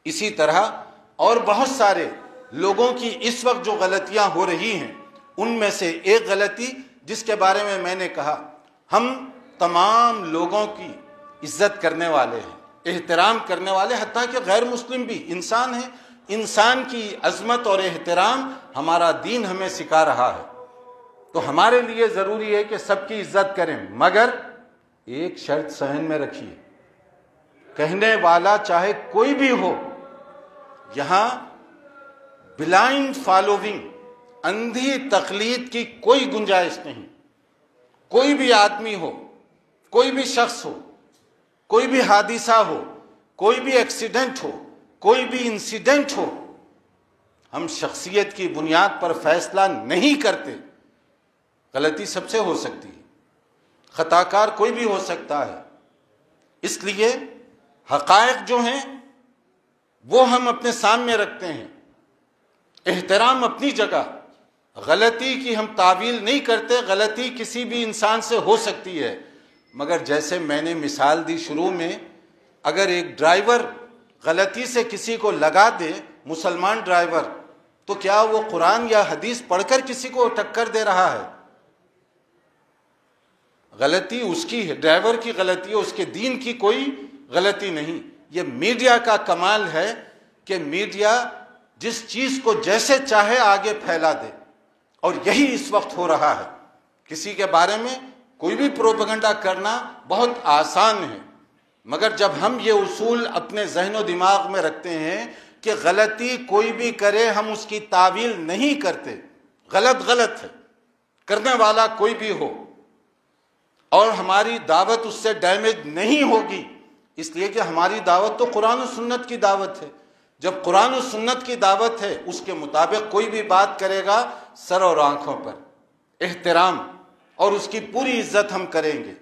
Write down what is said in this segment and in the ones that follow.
اسی طرح اور بہت سارے لوگوں کی اس وقت جو غلطیاں ہو رہی ہیں، ان میں سے ایک غلطی جس کے بارے میں نے کہا، ہم تمام لوگوں کی عزت کرنے والے ہیں، احترام کرنے والے، حتیٰ کہ غیر مسلم بھی انسان ہیں، انسان کی عظمت اور احترام ہمارا دین ہمیں سکھا رہا ہے۔ تو ہمارے لیے ضروری ہے کہ سب کی عزت کریں، مگر ایک شرط ذہن میں رکھیے، کہنے والا چاہے کوئی بھی ہو، یہاں بلائنڈ فالوونگ، اندھی تقلید کی کوئی گنجائش نہیں۔ کوئی بھی آدمی ہو، کوئی بھی شخص ہو، کوئی بھی حادثہ ہو، کوئی بھی ایکسیڈنٹ ہو، کوئی بھی انسیڈنٹ ہو، ہم شخصیت کی بنیاد پر فیصلہ نہیں کرتے۔ غلطی سب سے ہو سکتی ہے، خطا کار کوئی بھی ہو سکتا ہے، اس لیے حقائق جو ہیں وہ ہم اپنے سامنے رکھتے ہیں، احترام اپنی جگہ، غلطی کی ہم تعویل نہیں کرتے۔ غلطی کسی بھی انسان سے ہو سکتی ہے، مگر جیسے میں نے مثال دی شروع میں، اگر ایک ڈرائیور غلطی سے کسی کو لگا دے، مسلمان ڈرائیور، تو کیا وہ قرآن یا حدیث پڑھ کر کسی کو ٹکر دے رہا ہے؟ غلطی اس کی ہے، ڈرائیور کی غلطی ہے، اس کے دین کی کوئی غلطی نہیں۔ یہ میڈیا کا کمال ہے کہ میڈیا جس چیز کو جیسے چاہے آگے پھیلا دے، اور یہی اس وقت ہو رہا ہے۔ کسی کے بارے میں کوئی بھی پروپیگنڈا کرنا بہت آسان ہے، مگر جب ہم یہ اصول اپنے ذہن و دماغ میں رکھتے ہیں کہ غلطی کوئی بھی کرے ہم اس کی تعویل نہیں کرتے، غلط ہے، کرنے والا کوئی بھی ہو، اور ہماری دعوت اس سے ڈیمیج نہیں ہوگی، اس لیے کہ ہماری دعوت تو قرآن و سنت کی دعوت ہے۔ جب قرآن و سنت کی دعوت ہے، اس کے مطابق کوئی بھی بات کرے گا، سر اور آنکھوں پر احترام اور اس کی پوری عزت ہم کریں گے۔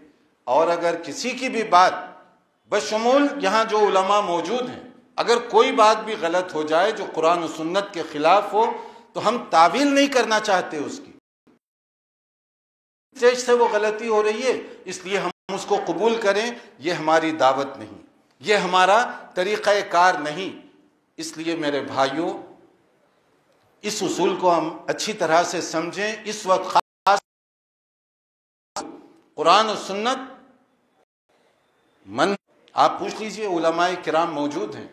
اور اگر کسی کی بھی بات، بشمول یہاں جو علماء موجود ہیں، اگر کوئی بات بھی غلط ہو جائے جو قرآن و سنت کے خلاف ہو، تو ہم تعویل نہیں کرنا چاہتے اس کی، اسٹیج سے وہ غلطی ہو رہی ہے اس لیے ہم اس کو قبول کریں، یہ ہماری دعوت نہیں، یہ ہمارا طریقہ کار نہیں۔ اس لیے میرے بھائیوں، اس اصول کو ہم اچھی طرح سے سمجھیں۔ اس وقت خاص قرآن و سنت آپ پوچھ لیجئے، علماء کرام موجود ہیں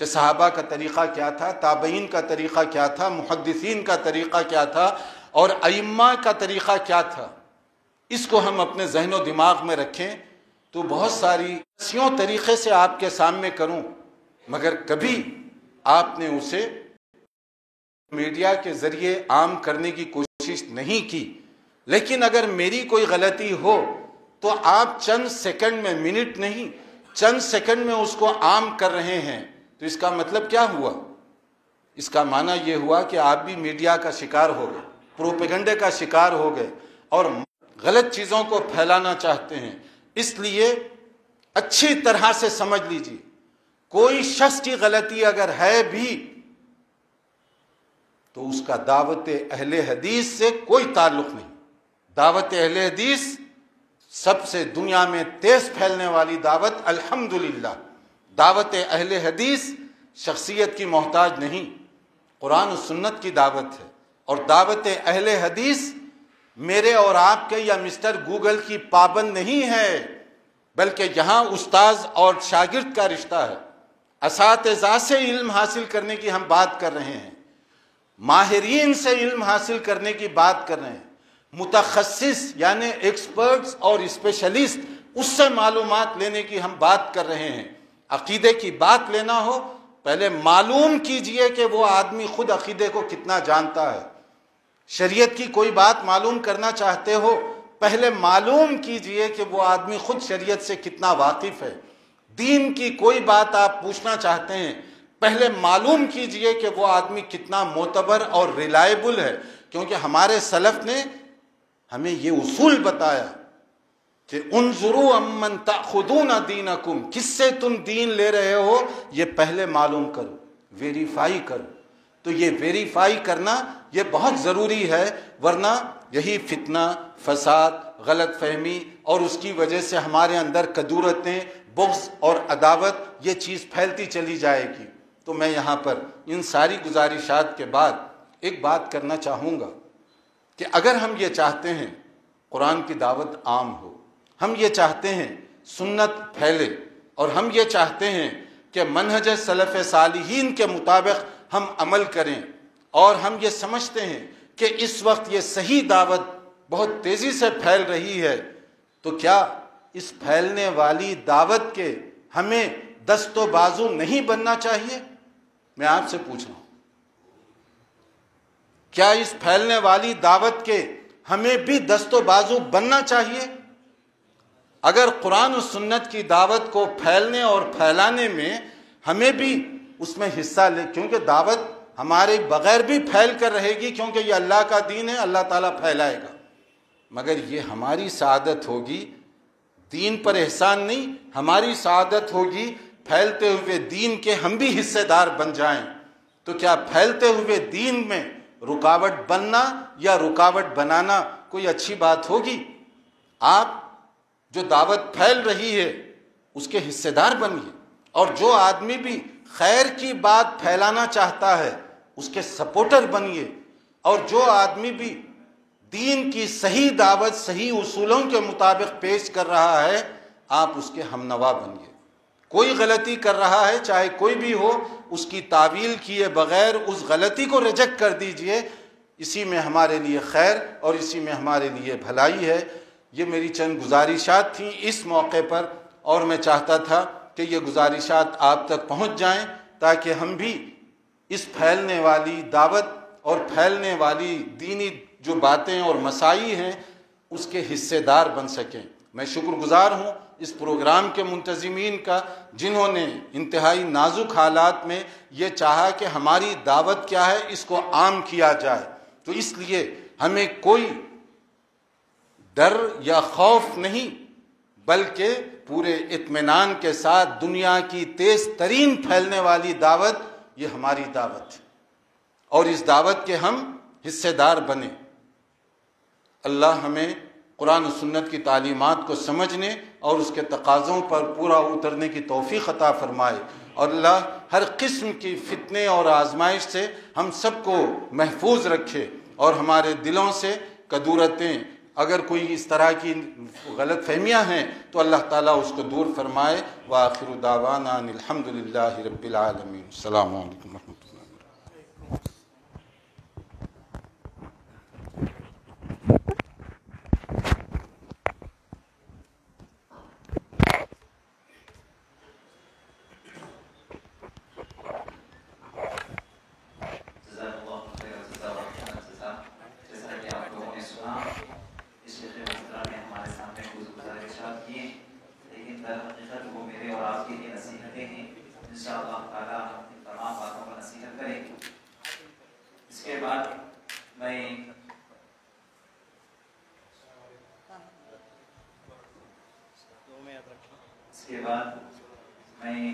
کہ صحابہ کا طریقہ کیا تھا، تابعین کا طریقہ کیا تھا، محدثین کا طریقہ کیا تھا، اور ائمہ کا طریقہ کیا تھا۔ اس کو ہم اپنے ذہن و دماغ میں رکھیں تو بہت ساری اسی طریقے سے آپ کے سامنے کروں، مگر کبھی آپ نے اسے میڈیا کے ذریعے عام کرنے کی کوشش نہیں کی۔ لیکن اگر میری کوئی غلطی ہو تو آپ چند سیکنڈ میں، منٹ نہیں، چند سیکنڈ میں اس کو عام کر رہے ہیں، تو اس کا مطلب کیا ہوا؟ اس کا معنی یہ ہوا کہ آپ بھی میڈیا کا شکار ہو گئے، پروپیگنڈے کا شکار ہو گئے اور غلط چیزوں کو پھیلانا چاہتے ہیں۔ اس لیے اچھی طرح سے سمجھ لیجیے، کوئی شخص کی غلطی اگر ہے بھی تو اس کا دعوت اہل حدیث سے کوئی تعلق نہیں۔ دعوت اہل حدیث سب سے دنیا میں تیز پھیلنے والی دعوت، الحمدللہ۔ دعوت اہل حدیث شخصیت کی محتاج نہیں، قرآن و سنت کی دعوت ہے۔ اور دعوت اہل حدیث میرے اور آپ کے یا مسٹر گوگل کی پابند نہیں ہے، بلکہ یہاں استاذ اور شاگرد کا رشتہ ہے۔ اساتذہ سے علم حاصل کرنے کی ہم بات کر رہے ہیں، ماہرین سے علم حاصل کرنے کی بات کر رہے ہیں، متخصص یعنی ایکسپرٹس اور اسپیشلسٹ، اس سے معلومات لینے کی ہم بات کر رہے ہیں۔ عقیدے کی بات لینا ہو، پہلے معلوم کیجئے کہ وہ آدمی خود عقیدے کو کتنا جانتا ہے۔ شریعت کی کوئی بات معلوم کرنا چاہتے ہو، پہلے معلوم کیجئے کہ وہ آدمی خود شریعت سے کتنا واقف ہے۔ دین کی کوئی بات آپ پوچھنا چاہتے ہیں، پہلے معلوم کیجئے کہ وہ آدمی کتنا معتبر اور ریلائبل ہے، کیونکہ ہمارے سلف نے ہمیں یہ اصول بتایا کہ انظروا امن تأخذون دینکم، کس سے تم دین لے رہے ہو یہ پہلے معلوم کرو، ویریفائی کرو۔ تو یہ ویریفائی کرنا یہ بہت ضروری ہے، ورنہ یہی فتنہ، فساد، غلط فہمی اور اس کی وجہ سے ہمارے اندر کدورتیں، بغض اور عداوت یہ چیز پھیلتی چلی جائے گی۔ تو میں یہاں پر ان ساری گزارشات کے بعد ایک بات کرنا چاہوں گا کہ اگر ہم یہ چاہتے ہیں قرآن کی دعوت عام ہو، ہم یہ چاہتے ہیں سنت پھیلے، اور ہم یہ چاہتے ہیں کہ منہج سلف صالحین کے مطابق ہم عمل کریں، اور ہم یہ سمجھتے ہیں کہ اس وقت یہ صحیح دعوت بہت تیزی سے پھیل رہی ہے، تو کیا اس پھیلنے والی دعوت کے ہمیں دست و بازو نہیں بننا چاہیے؟ میں آپ سے پوچھ رہا ہوں، کیا اس پھیلنے والی دعوت کے ہمیں بھی دست و بازو بننا چاہیے؟ اگر قرآن و سنت کی دعوت کو پھیلنے اور پھیلانے میں ہمیں بھی اس میں حصہ لے، کیونکہ دعوت ہمارے بغیر بھی پھیل کر رہے گی، کیونکہ یہ اللہ کا دین ہے، اللہ تعالیٰ پھیلائے گا، مگر یہ ہماری سعادت ہوگی، دین پر احسان نہیں، ہماری سعادت ہوگی پھیلتے ہوئے دین کے ہم بھی حصے دار بن جائیں۔ تو کیا پھیلتے ہوئے دین میں رکاوٹ بننا یا رکاوٹ بنانا کوئی اچھی بات ہوگی؟ آپ جو دعوت پھیل رہی ہے اس کے حصے دار بنیے، اور جو آدمی بھی خیر کی بات پھیلانا چاہتا ہے اس کے سپورٹر بنیے، اور جو آدمی بھی دین کی صحیح دعوت صحیح اصولوں کے مطابق پیش کر رہا ہے آپ اس کے ہم نوا بنیے۔ کوئی غلطی کر رہا ہے چاہے کوئی بھی ہو، اس کی تعویل کیے بغیر اس غلطی کو ریجیکٹ کر دیجئے، اسی میں ہمارے لیے خیر اور اسی میں ہمارے لیے بھلائی ہے۔ یہ میری چند گزارشات تھیں اس موقع پر، اور میں چاہتا تھا کہ یہ گزارشات آپ تک پہنچ جائیں تاکہ ہم بھی اس پھیلنے والی دعوت اور پھیلنے والی دینی جو باتیں اور مسائل ہیں اس کے حصے دار بن سکیں۔ میں شکر گزار ہوں اس پروگرام کے منتظمین کا، جنہوں نے انتہائی نازک حالات میں یہ چاہا کہ ہماری دعوت کیا ہے اس کو عام کیا جائے، تو اس لیے ہمیں کوئی ڈر یا خوف نہیں، بلکہ پورے اطمینان کے ساتھ دنیا کی تیز ترین پھیلنے والی دعوت یہ ہماری دعوت ہے، اور اس دعوت کے ہم حصے دار بنیں۔ اللہ ہمیں قرآن و سنت کی تعلیمات کو سمجھنے اور اس کے تقاضوں پر پورا اترنے کی توفیق عطا فرمائے، اور اللہ ہر قسم کی فتنے اور آزمائش سے ہم سب کو محفوظ رکھے، اور ہمارے دلوں سے کدورتیں، اگر کوئی اس طرح کی غلط فہمیاں ہیں تو اللہ تعالیٰ اس کو دور فرمائے۔ وآخر دعوانا ان الحمدللہ رب العالمین۔ السلام علیکم ورحمۃ اللہ۔ اس کے بعد میں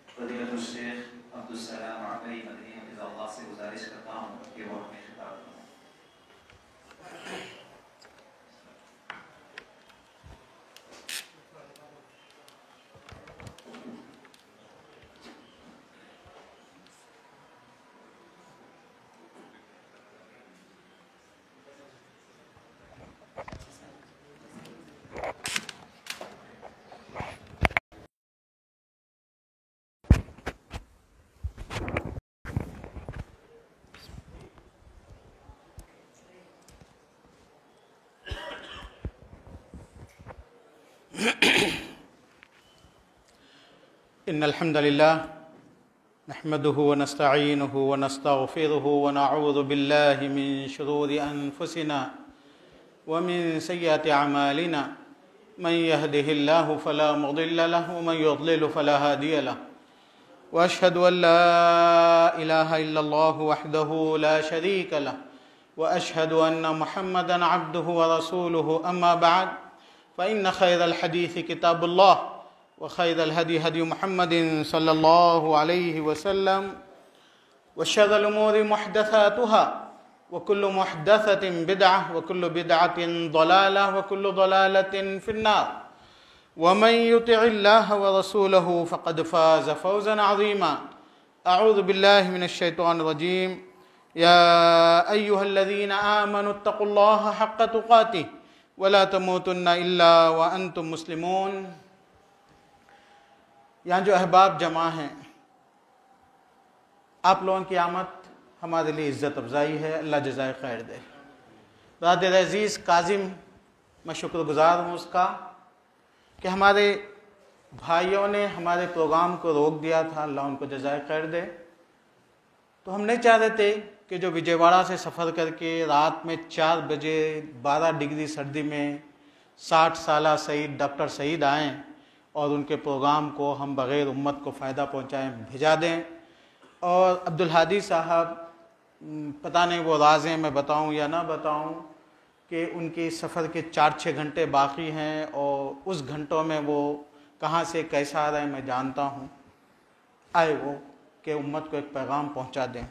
فضیلت الشیخ عبدالسلام عقلی مدنی حفظہ اللہ سے گزارش کرتا ہوں کہ وہ ہمیں خطاب کریں۔ إن الحمد لله نحمده ونستعينه ونستغفره ونعوذ بالله من شرور أنفسنا ومن سيئات أعمالنا من يهده الله فلا مضل له ومن يضلل فلا هادي له وأشهد أن لا إله إلا الله وحده لا شريك له وأشهد أن محمدًا عبده ورسوله أما بعد فإن خير الحديث كتاب الله وخير الهدي هدي محمد صلى الله عليه وسلم وشر الأمور محدثاتها وكل محدثة بدعة وكل بدعة ضلالة وكل ضلالة في النار ومن يطع الله ورسوله فقد فاز فوزا عظيما. أعوذ بالله من الشيطان الرجيم. يا أيها الذين آمنوا اتقوا الله حق تقاته ولا تموتن إلا وأنتم مسلمون. یہاں جو احباب جمع ہیں، آپ لوگوں کی آمد ہمارے لیے عزت افزائی ہے، اللہ جزائے خیر دے. برادر عزیز کاظم، میں شکر گزار ہوں اس کا کہ ہمارے بھائیوں نے ہمارے پروگرام کو روک دیا تھا، اللہ ان کو جزائے خیر دے. تو ہم نہیں چاہ رہے تھے کہ جو وجے واڑہ سے سفر کر کے رات میں 4 بجے 12 ڈگری سردی میں 60 سالہ سعید ڈاکٹر سعید آئیں اور ان کے پروگرام کو ہم بغیر امت کو فائدہ پہنچائیں بھیجا دیں. اور عبدالہادی صاحب پتہ نہیں وہ راز ہیں میں بتاؤں یا نہ بتاؤں کہ ان کی سفر کے 4-6 گھنٹے باقی ہیں اور اس گھنٹوں میں وہ کہاں سے کیسا آ رہے ہیں میں جانتا ہوں. آئے وہ کہ امت کو ایک پیغام پہنچا دیں.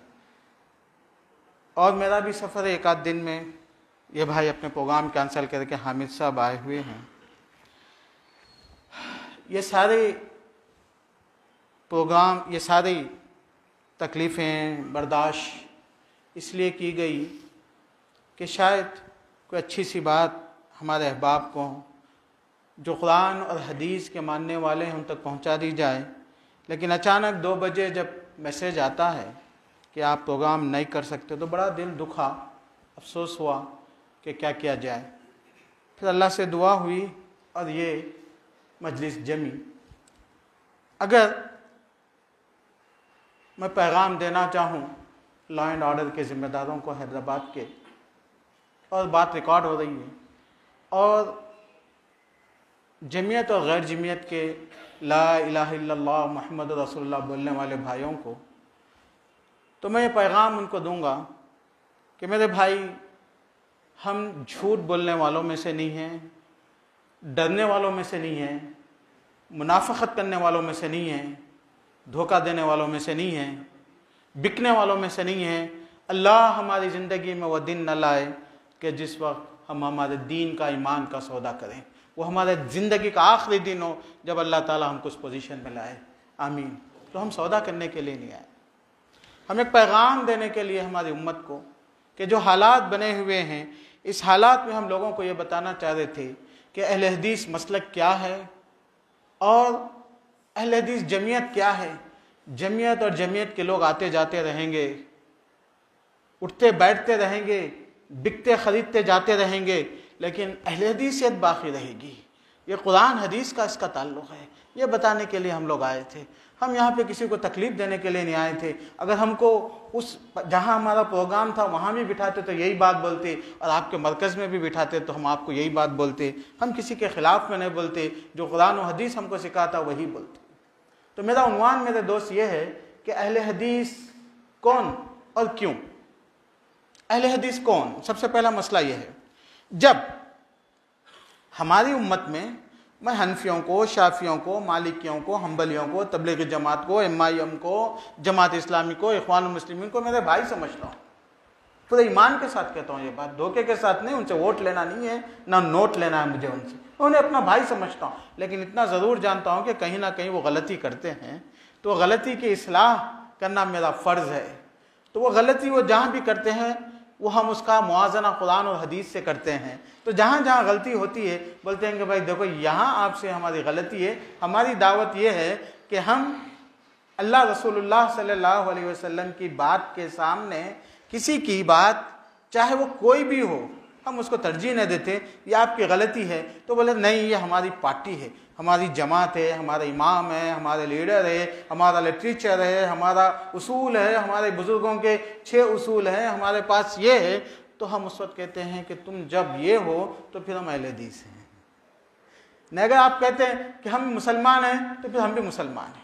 اور میرا بھی سفر ہے 1 آدھ دن میں. یہ بھائی اپنے پروگرام کینسل کر کے حامد صاحب آئے ہوئے ہیں. یہ سارے پروگرام، یہ ساری تکلیفیں برداشت اس لیے کی گئی کہ شاید کوئی اچھی سی بات ہمارے احباب کو جو قرآن اور حدیث کے ماننے والے ہیں ان تک پہنچا دی جائے. لیکن اچانک 2 بجے جب میسیج آتا ہے کہ آپ پروگرام نہیں کر سکتے تو بڑا دل دکھا، افسوس ہوا کہ کیا کیا جائے. پھر اللہ سے دعا ہوئی اور یہ مجلس جمی. اگر میں پیغام دینا چاہوں لا اینڈ آرڈر کے ذمہ داروں کو حیدرآباد کے، اور بات ریکارڈ ہو رہی ہے، اور جمعیت اور غیر جمعیت کے لا الہ الا اللہ محمد رسول اللہ بولنے والے بھائیوں کو، تو میں یہ پیغام ان کو دوں گا کہ میرے بھائی، ہم جھوٹ بولنے والوں میں سے نہیں ہیں، ڈرنے والوں میں سے نہیں ہیں، منافقت کرنے والوں میں سے نہیں ہیں، دھوکہ دینے والوں میں سے نہیں ہیں، بکنے والوں میں سے نہیں ہیں. اللہ ہماری زندگی میں وہ دن نہ لائے کہ جس وقت ہم ہمارے دین کا، ایمان کا سودا کریں. وہ ہمارے زندگی کا آخری دن ہو جب اللہ تعالیٰ ہم کو اس پوزیشن میں لائے. آمین. تو ہم سودا کرنے کے لیے نہیں آئے، ہم ایک پیغام دینے کے لیے ہماری امت کو کہ جو حالات بنے ہوئے ہیں، اس حالات میں ہم لوگوں کو یہ بتانا چاہ رہے تھے کہ اہل حدیث مسلک کیا ہے اور اہل حدیث جمعیت کیا ہے. جمعیت اور جمعیت کے لوگ آتے جاتے رہیں گے، اٹھتے بیٹھتے رہیں گے، بکتے خریدتے جاتے رہیں گے، لیکن اہل حدیثیت باقی رہے گی. یہ قرآن حدیث کا اس کا تعلق ہے. یہ بتانے کے لیے ہم لوگ آئے تھے. ہم یہاں پہ کسی کو تکلیف دینے کے لیے نہیں آئے تھے. اگر ہم کو اس جہاں ہمارا پروگرام تھا وہاں بھی بٹھاتے تو یہی بات بولتے، اور آپ کے مرکز میں بھی بٹھاتے تو ہم آپ کو یہی بات بولتے. ہم کسی کے خلاف میں نہیں بولتے، جو قرآن و حدیث ہم کو سکھاتا وہی بولتے. تو میرا عنوان میرے دوست یہ ہے کہ اہل حدیث کون اور کیوں. اہل حدیث کون؟ سب سے پہلا مسئلہ یہ ہے، جب ہماری امت میں حنفیوں کو، شافیوں کو، مالکیوں کو، حنبلیوں کو، تبلیغ جماعت کو، MIM کو، جماعت اسلامی کو، اخوان المسلمین کو میرے بھائی سمجھتا ہوں. پورے ایمان کے ساتھ کہتا ہوں یہ بات، دھوکے کے ساتھ نہیں. ان سے ووٹ لینا نہیں ہے، نہ نوٹ لینا ہے مجھے ان سے. انہیں اپنا بھائی سمجھتا ہوں، لیکن اتنا ضرور جانتا ہوں کہ کہیں نہ کہیں وہ غلطی کرتے ہیں، تو وہ غلطی کی اصلاح کرنا میرا فرض ہے. تو وہ غلطی وہ جہاں بھی کرتے ہیں وہ ہم اس کا موازنہ قرآن اور حدیث سے کرتے ہیں. تو جہاں جہاں غلطی ہوتی ہے بولتے ہیں کہ بھائی دیکھو یہاں آپ سے ہماری غلطی ہے. ہماری دعوت یہ ہے کہ ہم اللہ رسول اللہ صلی اللہ علیہ وسلم کی بات کے سامنے کسی کی بات چاہے وہ کوئی بھی ہو ہم اس کو ترجیح نہیں دیتے. یہ آپ کی غلطی ہے تو بولے نہیں یہ ہماری پارٹی ہے، ہماری جماعت ہے، ہمارا امام ہے، ہمارے لیڈر ہے، ہمارا لٹریچر ہے، ہمارا اصول ہے، ہمارے بزرگوں کے 6 اصول ہیں، ہمارے پاس یہ ہے. تو ہم اس وقت کہتے ہیں کہ تم جب یہ ہو تو پھر ہم اہل حدیث ہیں. نہیں اگر آپ کہتے ہیں کہ ہم مسلمان ہیں تو پھر ہم بھی مسلمان ہیں.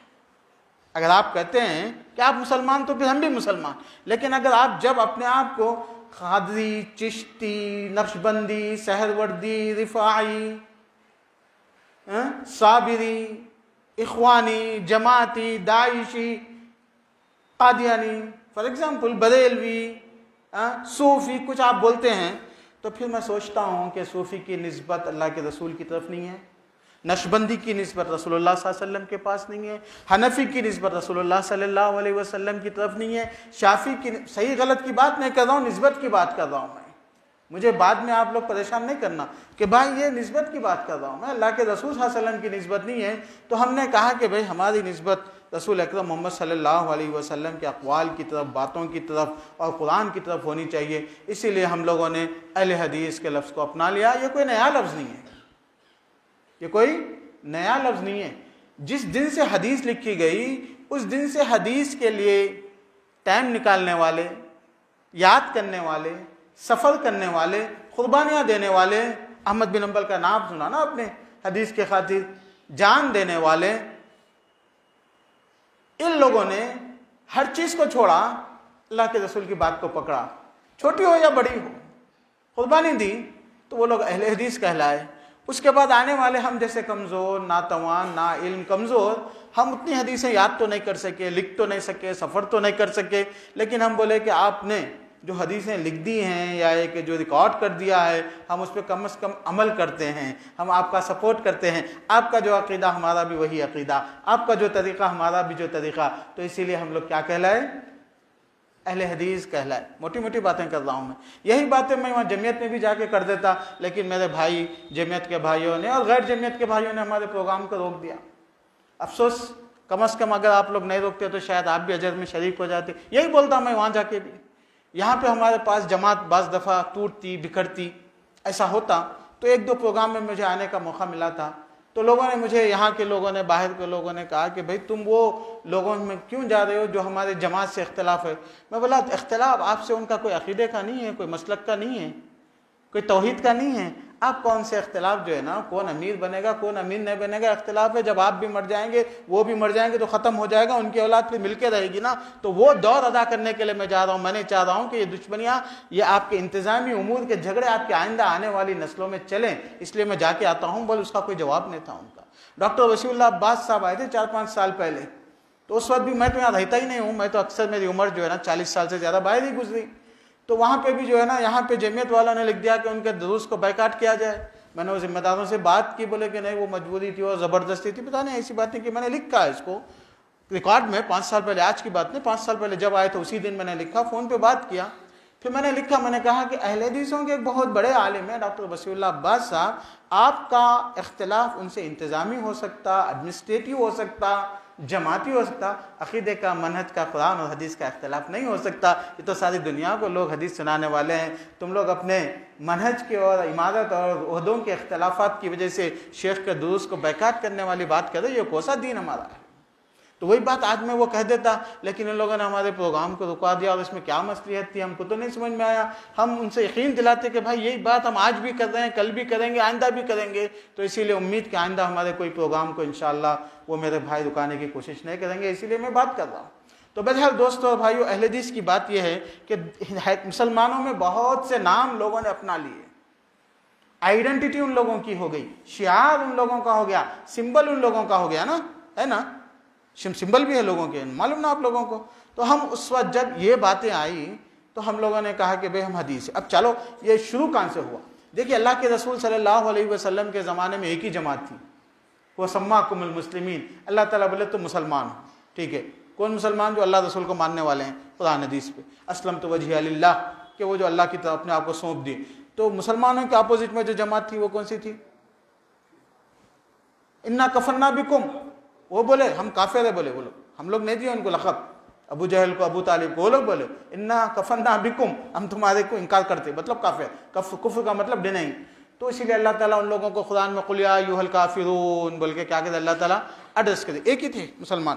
اگر آپ کہتے ہیں کہ آپ مسلمان تو پھر ہم بھی مسلمان. لیکن اگر آپ جب اپنے آپ کو قادری، چشتی، نقشبندی، سہروردی، رفاعی، صابری، اخوانی، جماعتی، داعشی، قادیانی، فار ایگزامپل بریلوی، صوفی کچھ آپ بولتے ہیں تو پھر میں سوچتا ہوں کہ صوفی کی نسبت اللہ کے رسول کی طرف نہیں ہے، نقشبندی کی نسبت رسول اللہ صلی اللہ علیہ وسلم کے پاس نہیں ہے، حنفی کی نسبت رسول اللہ صلی اللہ علیہ وسلم کی طرف نہیں ہے، شافعی کی صحیح غلط کی بات نہیں کر رہا ہوں، نسبت کی بات کر رہا ہوں میں. مجھے بعد میں آپ لوگ پریشان نہیں کرنا کہ بھائی یہ نسبت کی بات کر رہا ہوں میں، اللہ کے رسول صلی اللہ علیہ وسلم کی نسبت نہیں ہے. تو ہم نے کہا کہ بھائی ہماری نسبت رسول اکرم محمد صلی اللہ علیہ وسلم کے اقوال کی طرف، باتوں کی طرف اور قرآن کی طرف ہونی چاہیے. اسی لیے ہم لوگوں نے اہل حدیث کے لفظ کو اپنا لیا. یہ کوئی نیا لفظ نہیں ہے، یہ کوئی نیا لفظ نہیں ہے. جس دن سے حدیث لکھی گئی اس دن سے حدیث کے لیے ٹائم نکالنے والے، یاد کرنے والے، سفر کرنے والے، قربانیاں دینے والے، احمد بن حنبل کا نام سنا نا اپنے، حدیث کے خاطر جان دینے والے، ان لوگوں نے ہر چیز کو چھوڑا، اللہ کے رسول کی بات کو پکڑا، چھوٹی ہو یا بڑی ہو، قربانی دی، تو وہ لوگ اہل حدیث کہلائے. اس کے بعد آنے والے ہم جیسے کمزور، ناتوان، نا علم، کمزور، ہم اتنی حدیثیں یاد تو نہیں کر سکے، لکھ تو نہیں سکے، سفر تو نہیں کر سکے، لیکن ہم بولے کہ آپ نے جو حدیثیں لکھ دی ہیں یا ایک جو ریکارڈ کر دیا ہے، ہم اس پہ کم از کم عمل کرتے ہیں، ہم آپ کا سپورٹ کرتے ہیں. آپ کا جو عقیدہ ہمارا بھی وہی عقیدہ، آپ کا جو طریقہ ہمارا بھی جو طریقہ. تو اسی لیے ہم لوگ کیا کہلائے؟ اہل حدیث کہلائے. موٹی موٹی باتیں کر رہا ہوں میں، یہی باتیں میں وہاں جمعیت میں بھی جا کے کر دیتا، لیکن میرے بھائی جمعیت کے بھائیوں نے اور غیر جمعیت کے بھائیوں نے ہمارے پروگرام کو روک دیا. افسوس، کم از کم اگر آپ لوگ نہیں روکتے تو شاید آپ بھی اجر میں شریک ہو جاتے. یہی بولتا میں وہاں جا کے بھی. یہاں پہ ہمارے پاس جماعت بعض دفعہ ٹوٹتی بکھرتی، ایسا ہوتا. تو ایک دو پروگرام میں مجھے آنے کا موقع ملا تھا، تو لوگوں نے مجھے، یہاں کے لوگوں نے، باہر کے لوگوں نے کہا کہ بھائی تم وہ لوگوں میں کیوں جا رہے ہو جو ہمارے جماعت سے اختلاف ہے. میں بولا اختلاف آپ سے ان کا کوئی عقیدے کا نہیں ہے، کوئی مسلک کا نہیں ہے، کوئی توحید کا نہیں ہے. آپ کون سے اختلاف جو ہے نا، کون امیر بنے گا کون امیر نہیں بنے گا، اختلاف ہے. جب آپ بھی مر جائیں گے وہ بھی مر جائیں گے تو ختم ہو جائے گا، ان کی اولاد پھر مل کے رہے گی نا. تو وہ دور ادا کرنے کے لیے میں جا رہا ہوں. میں نہیں چاہ رہا ہوں کہ یہ دشمنیاں، یہ آپ کے انتظامی امور کے جھگڑے آپ کے آئندہ آنے والی نسلوں میں چلیں، اس لیے میں جا کے آتا ہوں. بول اس کا کوئی جواب نہیں تھا ان کا. ڈاکٹر وسیع اللہ عباس صاحب آئے تھے 4-5 سال پہلے، تو اس وقت بھی میں تو یہاں رہتا ہی نہیں ہوں، میں تو اکثر میری عمر جو ہے نا 40 سال سے زیادہ باہر ہی گزری. تو وہاں پہ بھی جو ہے نا، یہاں پہ جمعیت والوں نے لکھ دیا کہ ان کے دروس کو بائیکاٹ کیا جائے. میں نے وہ ذمہ داروں سے بات کی، بولے کہ نہیں وہ مجبوری تھی اور زبردستی تھی. پتہ نہیں ایسی بات نہیں کہ میں نے لکھا ہے اس کو ریکارڈ میں 5 سال پہلے، آج کی بات نہیں، 5 سال پہلے جب آئے تو اسی دن میں نے لکھا، فون پہ بات کیا. پھر میں نے لکھا، میں نے کہا کہ اہل حدیثوں کے ایک بہت بڑے عالم ہیں ڈاکٹر وسیع اللہ عباس صاحب، آپ کا اختلاف ان سے انتظامی ہو سکتا، ایڈمنسٹریٹو ہو سکتا، جماعتی ہو سکتا، عقیدے کا، منہج کا، قرآن اور حدیث کا اختلاف نہیں ہو سکتا. یہ تو ساری دنیا کو لوگ حدیث سنانے والے ہیں. تم لوگ اپنے منہج کے اور عمارت اور عہدوں کے اختلافات کی وجہ سے شیخ کے دروس کو بیکاٹ کرنے والی بات کر رہے، یہ کون سا دین ہمارا ہے؟ تو وہی بات آج میں وہ کہہ دیتا، لیکن ان لوگوں نے ہمارے پروگرام کو رکوا دیا، اور اس میں کیا مصلحت تھی ہم کو تو نہیں سمجھ میں آیا. ہم ان سے یقین دلاتے کہ بھائی یہی بات ہم آج بھی کر رہے ہیں، کل بھی کریں گے، آئندہ بھی کریں گے. تو اسی لیے امید کہ آئندہ ہمارے کوئی پروگرام کو انشاءاللہ وہ میرے بھائی رکانے کی کوشش نہیں کریں گے، اسی لیے میں بات کر رہا ہوں. تو بہرحال دوستو اور بھائیو، اہل حدیث کی بات یہ ہے کہ مسلمانوں میں بہت سے نام لوگوں نے اپنا لیے، آئیڈینٹی ان لوگوں کی ہو گئی، شعار ان لوگوں کا ہو گیا، سمبل ان لوگوں کا ہو گیا نا، ہے نا، سمبل بھی ہے لوگوں کے، معلوم نا آپ لوگوں کو. تو ہم اس وقت جب یہ باتیں آئی تو ہم لوگوں نے کہا کہ بھئی ہم حدیث ہے. اب چلو یہ شروع کہاں سے ہوا؟ دیکھیے اللہ کے رسول صلی اللہ علیہ وسلم کے زمانے میں ایک ہی جماعت تھی، وہ سماکم المسلمین. اللہ تعالیٰ بولے تو مسلمان ہو، ٹھیک ہے. کون مسلمان؟ جو اللہ رسول کو ماننے والے ہیں قرآن حدیث پہ. اسلمت وجہی للہ، کہ وہ جو اللہ کی طرف اپنے آپ کو سونپ دیے. تو مسلمانوں کے اپوزٹ میں جو جماعت تھی وہ کون سی تھی؟ انا کفرنا بکم. وہ بولے ہم کافر ہیں، بولے وہ لوگ، ہم لوگ نہیں دیے ان کو لقب، ابو جہل کو، ابو طالب کو. وہ لوگ بولے انا کفرنا بکم، ہم تمہارے کو انکار کرتے، مطلب کافر. کفر کا مطلب ڈینائنگ. تو اسی لیے اللہ تعالیٰ ان لوگوں کو قرآن میں قل یا ایھا الکافرون بول کے کیا کہتے اللہ تعالیٰ ایڈریس کرتے. ایک ہی تھے مسلمان.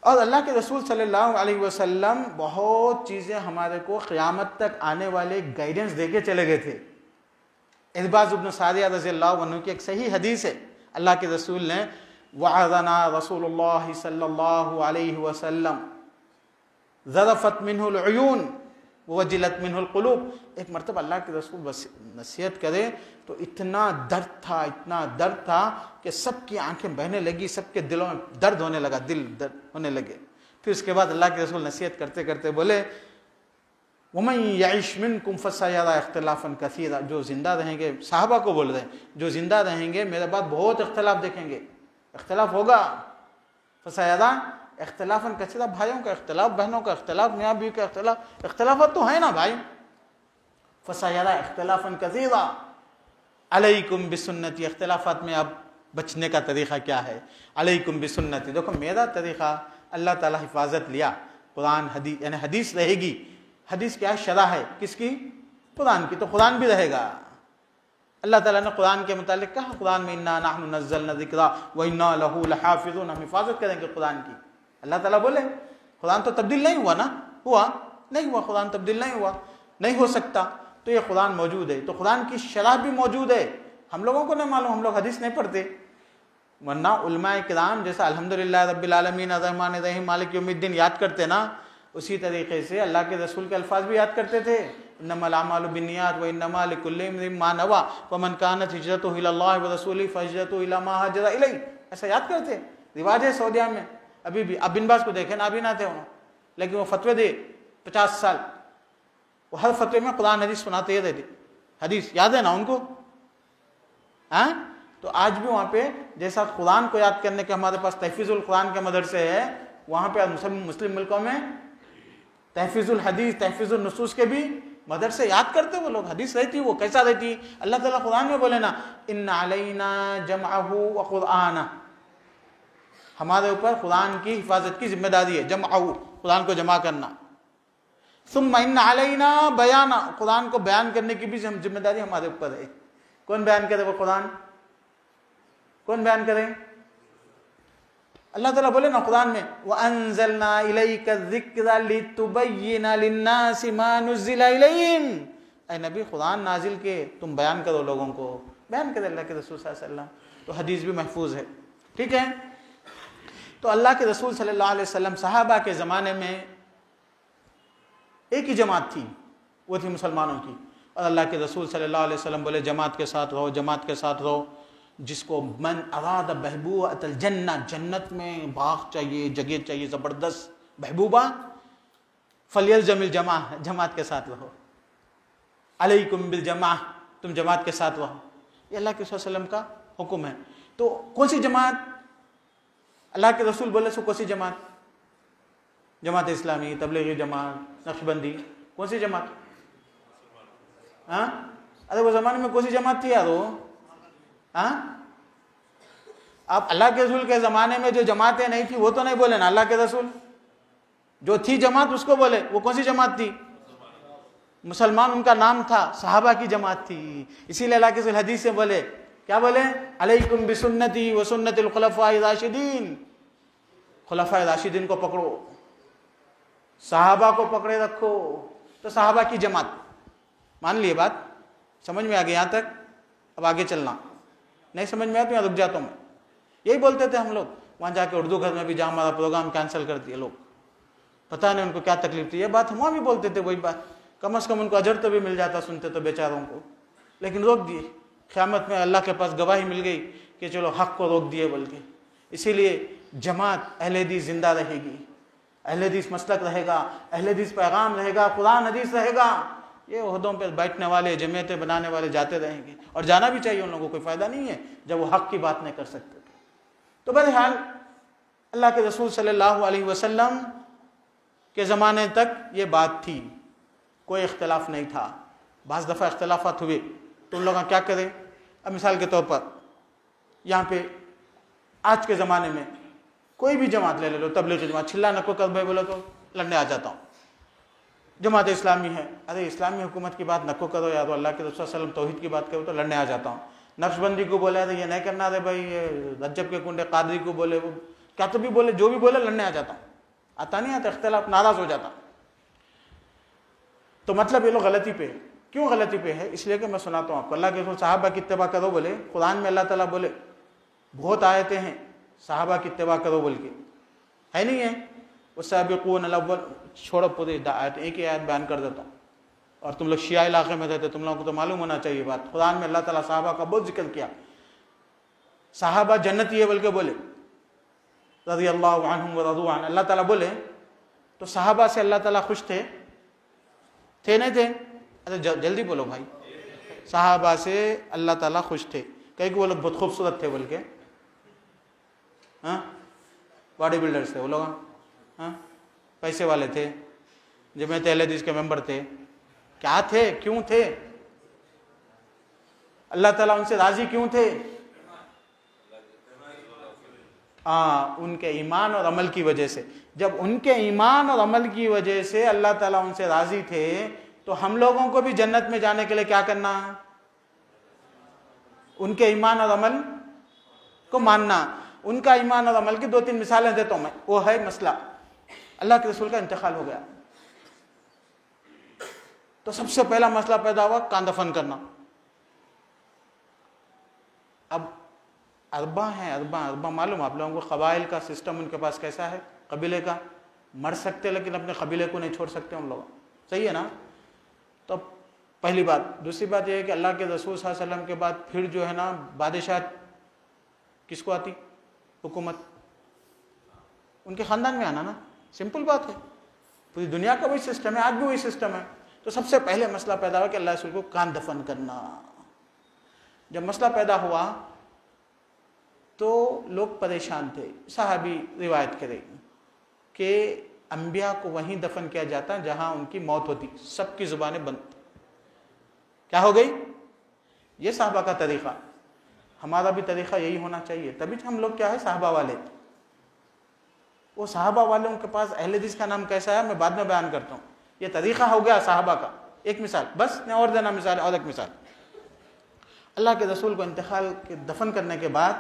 اور اللہ کے رسول صلی اللہ علیہ وسلم بہت چیزیں ہمارے کو قیامت تک آنے والے گائیڈنس دے کے چلے گئے تھے. ارباز ابن ساریہ رضی اللہ عنہ کی ایک صحیح حدیث ہے، اللہ کے رسول نے وعظنا رسول اللہ صلی اللہ علیہ وسلم ذرفت منہ العیون ووجلت منہ القلوب. ایک مرتبہ اللہ کے رسول نصیحت کرے تو اتنا درد تھا کہ سب کی آنکھیں بہنے لگی، سب کے دلوں میں درد ہونے لگا، دل درد ہونے لگے. پھر اس کے بعد اللہ کے رسول نصیحت کرتے کرتے بولے وَمَن يَعِشْ مِنْكُمْ فَسَيَرَىٰ اخْتِلَافًا كَثِيرًا، جو زندہ رہیں گے، صحابہ کو بول رہے ہیں، جو زندہ رہیں گے میرے بعد بہت اختلاف دیکھیں گے، اختلاف ہوگا. فَسَيَرَىٰ اختلافاً کثیرا، بھائیوں کا اختلاف، بہنوں کا اختلاف، میاں بیوی کا اختلاف، اختلافات تو ہیں نا بھائی. فَسَيَرَىٰ اخْتِلَافًا كَثِيرًا عَلَيْكُمْ بِسُنَّتِي، اختلافات میں اب بچنے کا طریقہ کیا ہے؟ علیکم بسنتی، دیکھو میرا طریقہ، اللہ تعالیٰ حفاظت لیا، قرآن حدیث، یعنی حدیث رہے گی. حدیث کیا ہے؟ شرح ہے، کس کی؟ قرآن کی، تو قرآن بھی رہے گا. اللہ تعالیٰ نے قرآن کے متعلق کہا قرآن میں اِنَّا نَحْنُ نَزَّلْنَا الذِّكْرَ وَإِنَّا لَهُ لَحَافِظُونَ، ہم حفاظت کریں گے قرآن کی. اللہ تعالیٰ بولے قرآن تو تبدیل نہیں ہوا نا، ہوا نہیں ہوا، قرآن تبدیل نہیں ہوا، نہیں ہو سکتا. تو یہ قرآن موجود ہے، تو قرآن کی شرح بھی موجود ہے. ہم لوگوں کو نہیں معلوم، ہم لوگ حدیث نہیں پڑھتے، ورنہ علماء کرام جیسا الحمدللہ رب العالمین الرحمن الرحیم مالک یوم الدین یاد کرتے نا، اسی طریقے سے اللہ کے رسول کے الفاظ بھی یاد کرتے تھے. انما الاعمال بالنیات وانما لکل امرئ ما نوى فمن كانت هجرته الى الله ورسوله فهجرته الى ما هاجر الیہ، ایسا یاد کرتے. رواج ہے سعودیہ میں ابھی بھی. اب بن باز کو دیکھیں، نابینا تھے انہوں، لیکن وہ فتوے دے 50 سال، وہ ہر فتوے میں قرآن حدیث سناتے رہتے. حدیث یاد ہے نا ان کو؟ ہاں، تو آج بھی وہاں پہ جیسا قرآن کو یاد کرنے کے ہمارے پاس تحفیظ القرآن کے مدرسے ہے، وہاں پہ مسلم ملکوں میں تحفیظ الحدیث، تحفیظ النصوص کے بھی مدرسے یاد کرتے وہ لوگ. حدیث رہتی، وہ کیسا رہتی؟ اللہ تعالیٰ قرآن میں بولے نا ان علینا جمعہ وقرآنہ، ہمارے اوپر قرآن کی حفاظت کی ذمہ داری ہے، جمعہ، قرآن کو جمع کرنا. ثم ان علینا بیانہ، قرآن کو بیان کرنے کی بھی ذمہ داری ہمارے اوپر ہے. کون بیان کرے وہ قرآن؟ کون بیان کرے؟ اللہ تعالیٰ بولے نا قرآن میں وَأَنزَلْنَا إِلَيْكَ الذِّكْرَ لِتُبَيِّنَ لِلنَّاسِ مَا نُزِّلَ إِلَيْهِمْ، اے نبی قرآن نازل کے تم بیان کرو، لوگوں کو بیان کرے اللہ کے رسول صلی اللہ علیہ وسلم. تو حدیث بھی محفوظ ہے. ٹھیک ہے، تو اللہ کے رسول صلی اللہ علیہ وسلم صحابہ کے زمانے میں ایک ہی جماعت تھی، وہ تھی مسلمانوں کی، اور اللہ کے رسول صلی اللہ علیہ وسلم بولے جماعت کے ساتھ رہو، جماعت کے ساتھ رہو. جس کو من اراد بہبوۃ الجنہ، جنت میں باغ چاہیے، جگہ چاہیے زبردست محبوبہ، فلیلزم الجماع، جماعت کے ساتھ رہو. علیکم بالجماع، تم جماعت کے ساتھ رہو. یہ اللہ کے صلی اللہ علیہ وسلم کا حکم ہے. تو کون سی جماعت؟ اللہ کے رسول بولے سو کون سی جماعت؟ جماعت اسلامی، تبلیغی جماعت، نقشبندی، کون سی جماعت؟ ہاں، ارے وہ زمانے میں کون سی جماعت تھی یار وہ؟ ہاں، اب اللہ کے رسول کے زمانے میں جو جماعتیں نہیں تھی وہ تو نہیں بولے نا اللہ کے رسول، جو تھی جماعت اس کو بولے. وہ کون سی جماعت تھی؟ مسلمان ان کا نام تھا، صحابہ کی جماعت تھی. اسی لیے اللہ کے رسول حدیث سے بولے، کیا بولے؟ علیکم بسنتی وسنت الخلفاء الراشدین، خلفاء راشدین کو پکڑو، صحابہ کو پکڑے رکھو. تو صحابہ کی جماعت، مان لیے بات؟ سمجھ میں آ گئی یہاں تک؟ اب آگے چلنا. نہیں سمجھ میں آتی، رک جاتا ہوں میں. یہی بولتے تھے ہم لوگ وہاں جا کے اردو گھر میں بھی، جہاں ہمارا پروگرام کینسل کر دیا لوگ، پتہ نہیں ان کو کیا تکلیف تھی. یہ بات ہم وہاں بھی بولتے تھے، وہی بات، کم از کم ان کو اجر تو بھی مل جاتا سنتے تو بیچاروں کو، لیکن روک دیے. قیامت میں اللہ کے پاس گواہی مل گئی کہ چلو حق کو روک دیے بول کے. اسی لیے جماعت اہل حدیث زندہ رہے گی، اہل حدیث مسلک رہے گا، اہل حدیث پیغام رہے گا، قرآن حدیث رہے گا. یہ عہدوں پہ بیٹھنے والے، جمعیتیں بنانے والے جاتے رہیں گے، اور جانا بھی چاہیے، ان لوگوں کو کوئی فائدہ نہیں ہے جب وہ حق کی بات نہیں کر سکتے. تو بہرحال اللہ کے رسول صلی اللہ علیہ وسلم کے زمانے تک یہ بات تھی، کوئی اختلاف نہیں تھا. بعض دفعہ اختلافات ہوئے تو ان لوگ کیا کریں؟ اب مثال کے طور پر یہاں پہ آج کے زمانے میں کوئی بھی جماعت لے لو، تبلیغی جماعت، چھلا نکو کر بھائی بولو تو لڑنے آ جاتا ہوں. جماعت اسلامی ہے، ارے اسلامی حکومت کی بات نکو کرو یار، اللہ کے رسول صلی اللہ علیہ وسلم توحید کی بات کرو تو لڑنے آ جاتا ہوں. نقش بندی کو بولے ارے یہ نہیں کرنا، ارے بھائی یہ رجب کے کنڈے، قادری کو بولے، وہ کیا تو بھی بولے، جو بھی بولے لڑنے آ جاتا ہوں. آتا نہیں آتا اختلاف، ناراض ہو جاتا. تو مطلب یہ لوگ غلطی پہ. کیوں غلطی پہ ہے؟ اس لیے کہ میں سناتا ہوں آپ کو. اللہ کے رسول صحابہ کی اتباع کرو بولے، قرآن میں اللہ تعالیٰ بولے، بہت آیتیں ہیں صحابہ کی اتباع کرو بول کے، ہے نہیں ہے؟ والسابقون الاول، چھوڑو پوری آیت، ایک ہی آیت بیان کر دیتا ہوں. اور تم لوگ شیعہ علاقے میں رہتے، تم لوگوں کو تو معلوم ہونا چاہیے بات. قرآن میں اللہ تعالیٰ صحابہ کا بہت ذکر کیا. صحابہ جنتی ہے بول کے بولے، رضی اللہ عنہم ورضوا عنہ، اللہ تعالیٰ بولے. تو صحابہ سے اللہ تعالیٰ خوش تھے، تھے نہیں تھے؟ ارے جلدی بولو بھائی. صحابہ سے اللہ تعالیٰ خوش تھے. کئی کہ وہ لوگ بہت خوبصورت تھے بول کے, ہاں باڈی بلڈرز تھے وہ لوگ, ہاں پیسے والے تھے, جمعیت اہل حدیث کے ممبر تھے, کیا تھے, کیوں تھے, اللہ تعالیٰ ان سے راضی کیوں تھے؟ ان کے ایمان اور عمل کی وجہ سے. جب ان کے ایمان اور عمل کی وجہ سے اللہ تعالیٰ ان سے راضی تھے تو ہم لوگوں کو بھی جنت میں جانے کے لیے کیا کرنا ہے؟ ان کے ایمان اور عمل کو ماننا. ان کا ایمان اور عمل کی 2-3 مثالیں دیتا ہوں میں. وہ ہے مسئلہ, اللہ کے رسول کا انتقال ہو گیا تو سب سے پہلا مسئلہ پیدا ہوا کان دفن کرنا. اب ارباں ہیں, ارباں معلوم آپ لوگوں کو قبائل کا سسٹم ان کے پاس کیسا ہے, قبیلے کا. مر سکتے لیکن اپنے قبیلے کو نہیں چھوڑ سکتے ان لوگ, صحیح ہے نا. تو پہلی بات. دوسری بات یہ ہے کہ اللہ کے رسول صلی اللہ علیہ وسلم کے بعد پھر جو ہے نا بادشاہ کس کو آتی, حکومت ان کے خاندان میں آنا نا, سمپل بات ہے. پوری دنیا کا وہی سسٹم ہے, آج بھی وہی سسٹم ہے. تو سب سے پہلے مسئلہ پیدا ہوا کہ اللہ رسول کو کان دفن کرنا. جب مسئلہ پیدا ہوا تو لوگ پریشان تھے. صحابی روایت کرے کہ انبیاء کو وہیں دفن کیا جاتا جہاں ان کی موت ہوتی. سب کی زبانیں بند. کیا ہو گئی؟ یہ صحابہ کا طریقہ. ہمارا بھی طریقہ یہی ہونا چاہیے. تبھی ہم لوگ کیا ہے, صحابہ والے. وہ صحابہ والوں کے پاس اہل حدیث کا نام کیسا ہے میں بعد میں بیان کرتا ہوں. یہ طریقہ ہو گیا صحابہ کا. ایک مثال بس, میں اور دینا مثال, اور ایک مثال. اللہ کے رسول کو انتقال کے دفن کرنے کے بعد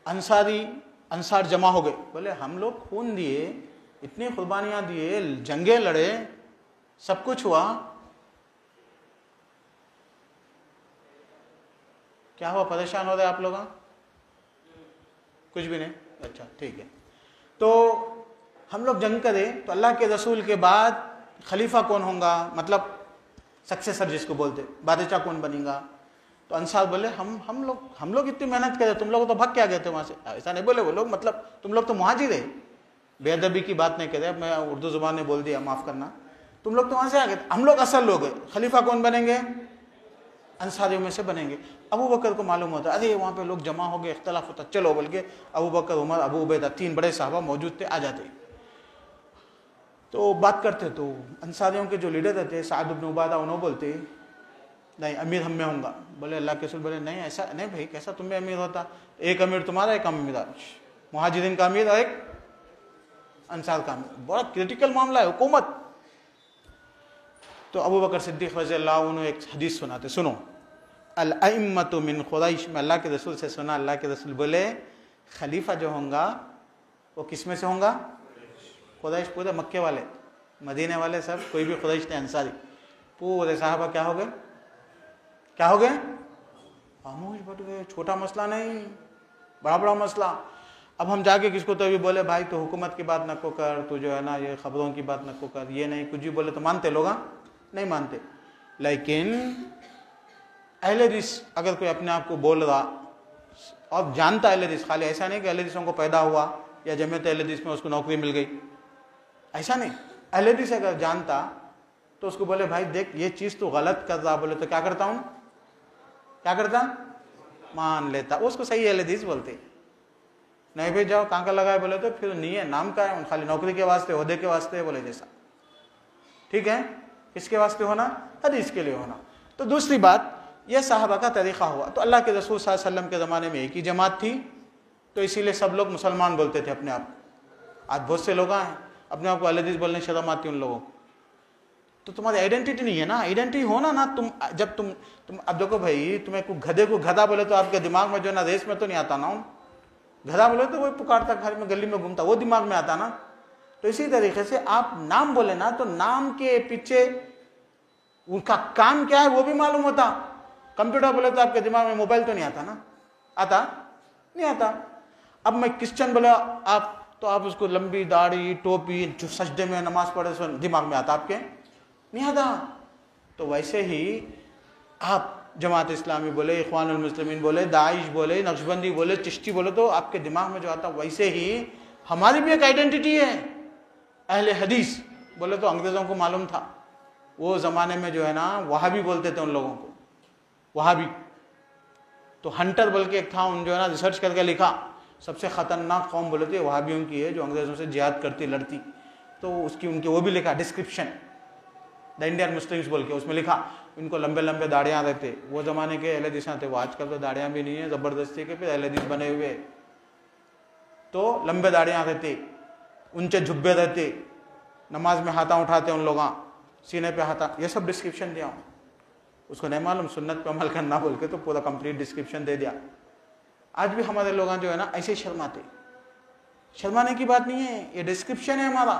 انصار جمع ہو گئے. بولے ہم لوگ خون دیے, اتنی قربانیاں دیے, جنگیں لڑے, سب کچھ ہوا, کیا ہوا, پریشان ہو رہے آپ لوگ؟ کچھ بھی نہیں, اچھا ٹھیک ہے. تو ہم لوگ جنگ کرے تو اللہ کے رسول کے بعد خلیفہ کون ہوں گا, مطلب سکسیسر جس کو بولتے, بادشاہ کون بنے گا؟ تو انصار بولے ہم لوگ اتنی محنت کرے, تم لوگ تو بھگ کے آ گئے تھے وہاں سے. ایسا نہیں بولے وہ لوگ, مطلب تم لوگ تو مہاجر ہے. بے ادبی کی بات نہیں کرے, میں اردو زبان میں بول دیا, معاف کرنا. تم لوگ تو وہاں سے آ گئے, ہم لوگ اصل لوگ ہیں. خلیفہ کون بنیں گے؟ انصاریوں میں سے بنیں گے. ابو بکر کو معلوم ہوتا, ارے وہاں پہ لوگ جمع ہو گئے, اختلاف ہوتا, چلو بول کے ابو بکر, عمر, ابو عبیدہ, 3 بڑے صحابہ موجود تھے, آ جاتے. تو بات کرتے تو انصاریوں کے جو لیڈر تھے سعد بن عبادہ, انہوں بولتے نہیں امیر ہم میں ہوں گا. بولے اللہ کے رسول بولے نہیں ایسا نہیں بھائی, کیسا تم میں امیر ہوتا, ایک امیر تمہارا, ایک امیر مہاجرین کا امیر اور ایک انصار کا امیر. بڑا کریٹیکل معاملہ ہے, حکومت. تو ابو بکر صدیق رضی اللہ عنہ ایک حدیث سناتے, سنو. الائمۃ من قریش, میں اللہ کے رسول سے سنا, اللہ کے رسول بولے خلیفہ جو ہوں گا وہ کس میں سے ہوں گا؟ قریش. پورے مکے والے, مدینے والے سب, کوئی بھی قریش نہیں, انصاری. پورے صحابہ کیا ہو گئے, کیا ہو گئے؟ خاموش بٹ گئے. چھوٹا مسئلہ نہیں, بڑا مسئلہ. اب ہم جا کے کس کو تو بھی بولے بھائی تو حکومت کی بات نہ کو کر, تو جو ہے نا یہ خبروں کی بات نہ کو کر, یہ نہیں, کچھ بھی بولے تو مانتے لوگ؟ نہیں مانتے. لیکن اہل حدیث اگر کوئی اپنے آپ کو بول رہا اور جانتا اہل حدیث, خالی ایسا نہیں کہ اہل حدیثوں کو پیدا ہوا یا جمعیت اہل حدیث میں اس کو نوکری مل گئی, ایسا نہیں. اہل حدیث اگر جانتا تو اس کو بولے بھائی دیکھ یہ چیز تو غلط کر رہا, بولے تو کیا کرتا ہوں, کیا کرتا, مان لیتا. اس کو صحیح اہل حدیث بولتے. نہیں بھائی جاؤ کہاں کا لگائے, بولے تو پھر نہیں ہے, نام کا ہے, خالی نوکری کے واسطے, عہدے کے واسطے, بولے جیسا. ٹھیک ہے, کس کے واسطے ہونا؟ حدیث کے لیے ہونا. تو دوسری بات, یہ صحابہ کا طریقہ ہوا. تو اللہ کے رسول صلی اللہ علیہ وسلم کے زمانے میں ایک ہی جماعت تھی, تو اسی لیے سب لوگ مسلمان بولتے تھے اپنے آپ. آج بہت سے لوگ ہیں اپنے آپ کو اہل حدیث بولنے شرم آتی ان لوگوں کو. تو تمہاری آئیڈینٹی نہیں ہے نا, آئیڈینٹی ہونا نا. جب تم اب دیکھو بھائی, تمہیں کوئی گدھے کو گدھا بولے تو آپ کے دماغ میں جو نا ریس میں تو نہیں آتا نا, گدھا بولے تو وہی پکارتا, گھر میں گلی میں گھومتا, وہ دماغ میں آتا نا. تو اسی طریقے سے آپ نام بولے نا تو نام کے پیچھے ان کا کام کیا ہے وہ بھی معلوم ہوتا. کمپیوٹر بولے تو آپ کے دماغ میں موبائل تو نہیں آتا نا, آتا نہیں آتا. اب میں کرسچن بولا آپ, تو آپ اس کو لمبی داڑھی, ٹوپی, جو سجدے میں نماز پڑھے سو دماغ میں آتا آپ کے, نہیں آتا. تو ویسے ہی آپ جماعت اسلامی بولے, اخوان المسلمین بولے, داعش بولے, نقشبندی بولے, چشتی بولے, تو آپ کے دماغ میں جو آتا, ویسے ہی ہماری بھی ایک آئیڈینٹی ہے. اہل حدیث بولے تو انگریزوں کو معلوم تھا, وہ زمانے میں جو ہے نا وہابی بولتے تھے ان لوگوں کو، وہابی. تو ہنٹر بول کے ایک تھا، ان جو ہے نا ریسرچ کر کے لکھا سب سے خطرناک قوم بولے تھے وہابیوں کی ہے جو انگریزوں سے جہاد کرتی لڑتی. تو اس کی ان کے وہ بھی لکھا ڈسکرپشن دا انڈین مسلمس بول کے، اس میں لکھا ان کو لمبے لمبے داڑیاں رہتے. وہ زمانے کے اہل حدیث تھے، وہ آج کل تو داڑیاں بھی نہیں ہیں، زبردستی کے پھر اہل حدیث بنے ہوئے. تو لمبے داڑیاں رہتے، اونچے جھبے رہتے، نماز میں ہاتھاں اٹھاتے ان لوگاں، سینے پہ ہاتھا. یہ سب ڈسکرپشن دیا ہوں. اس کو نہیں معلوم سنت پہ عمل کرنا بول کے تو پورا کمپلیٹ ڈسکرپشن دے دیا. آج بھی ہمارے لوگ جو ہے نا ایسے شرماتے. شرمانے کی بات نہیں ہے، یہ ڈسکرپشن ہے ہمارا.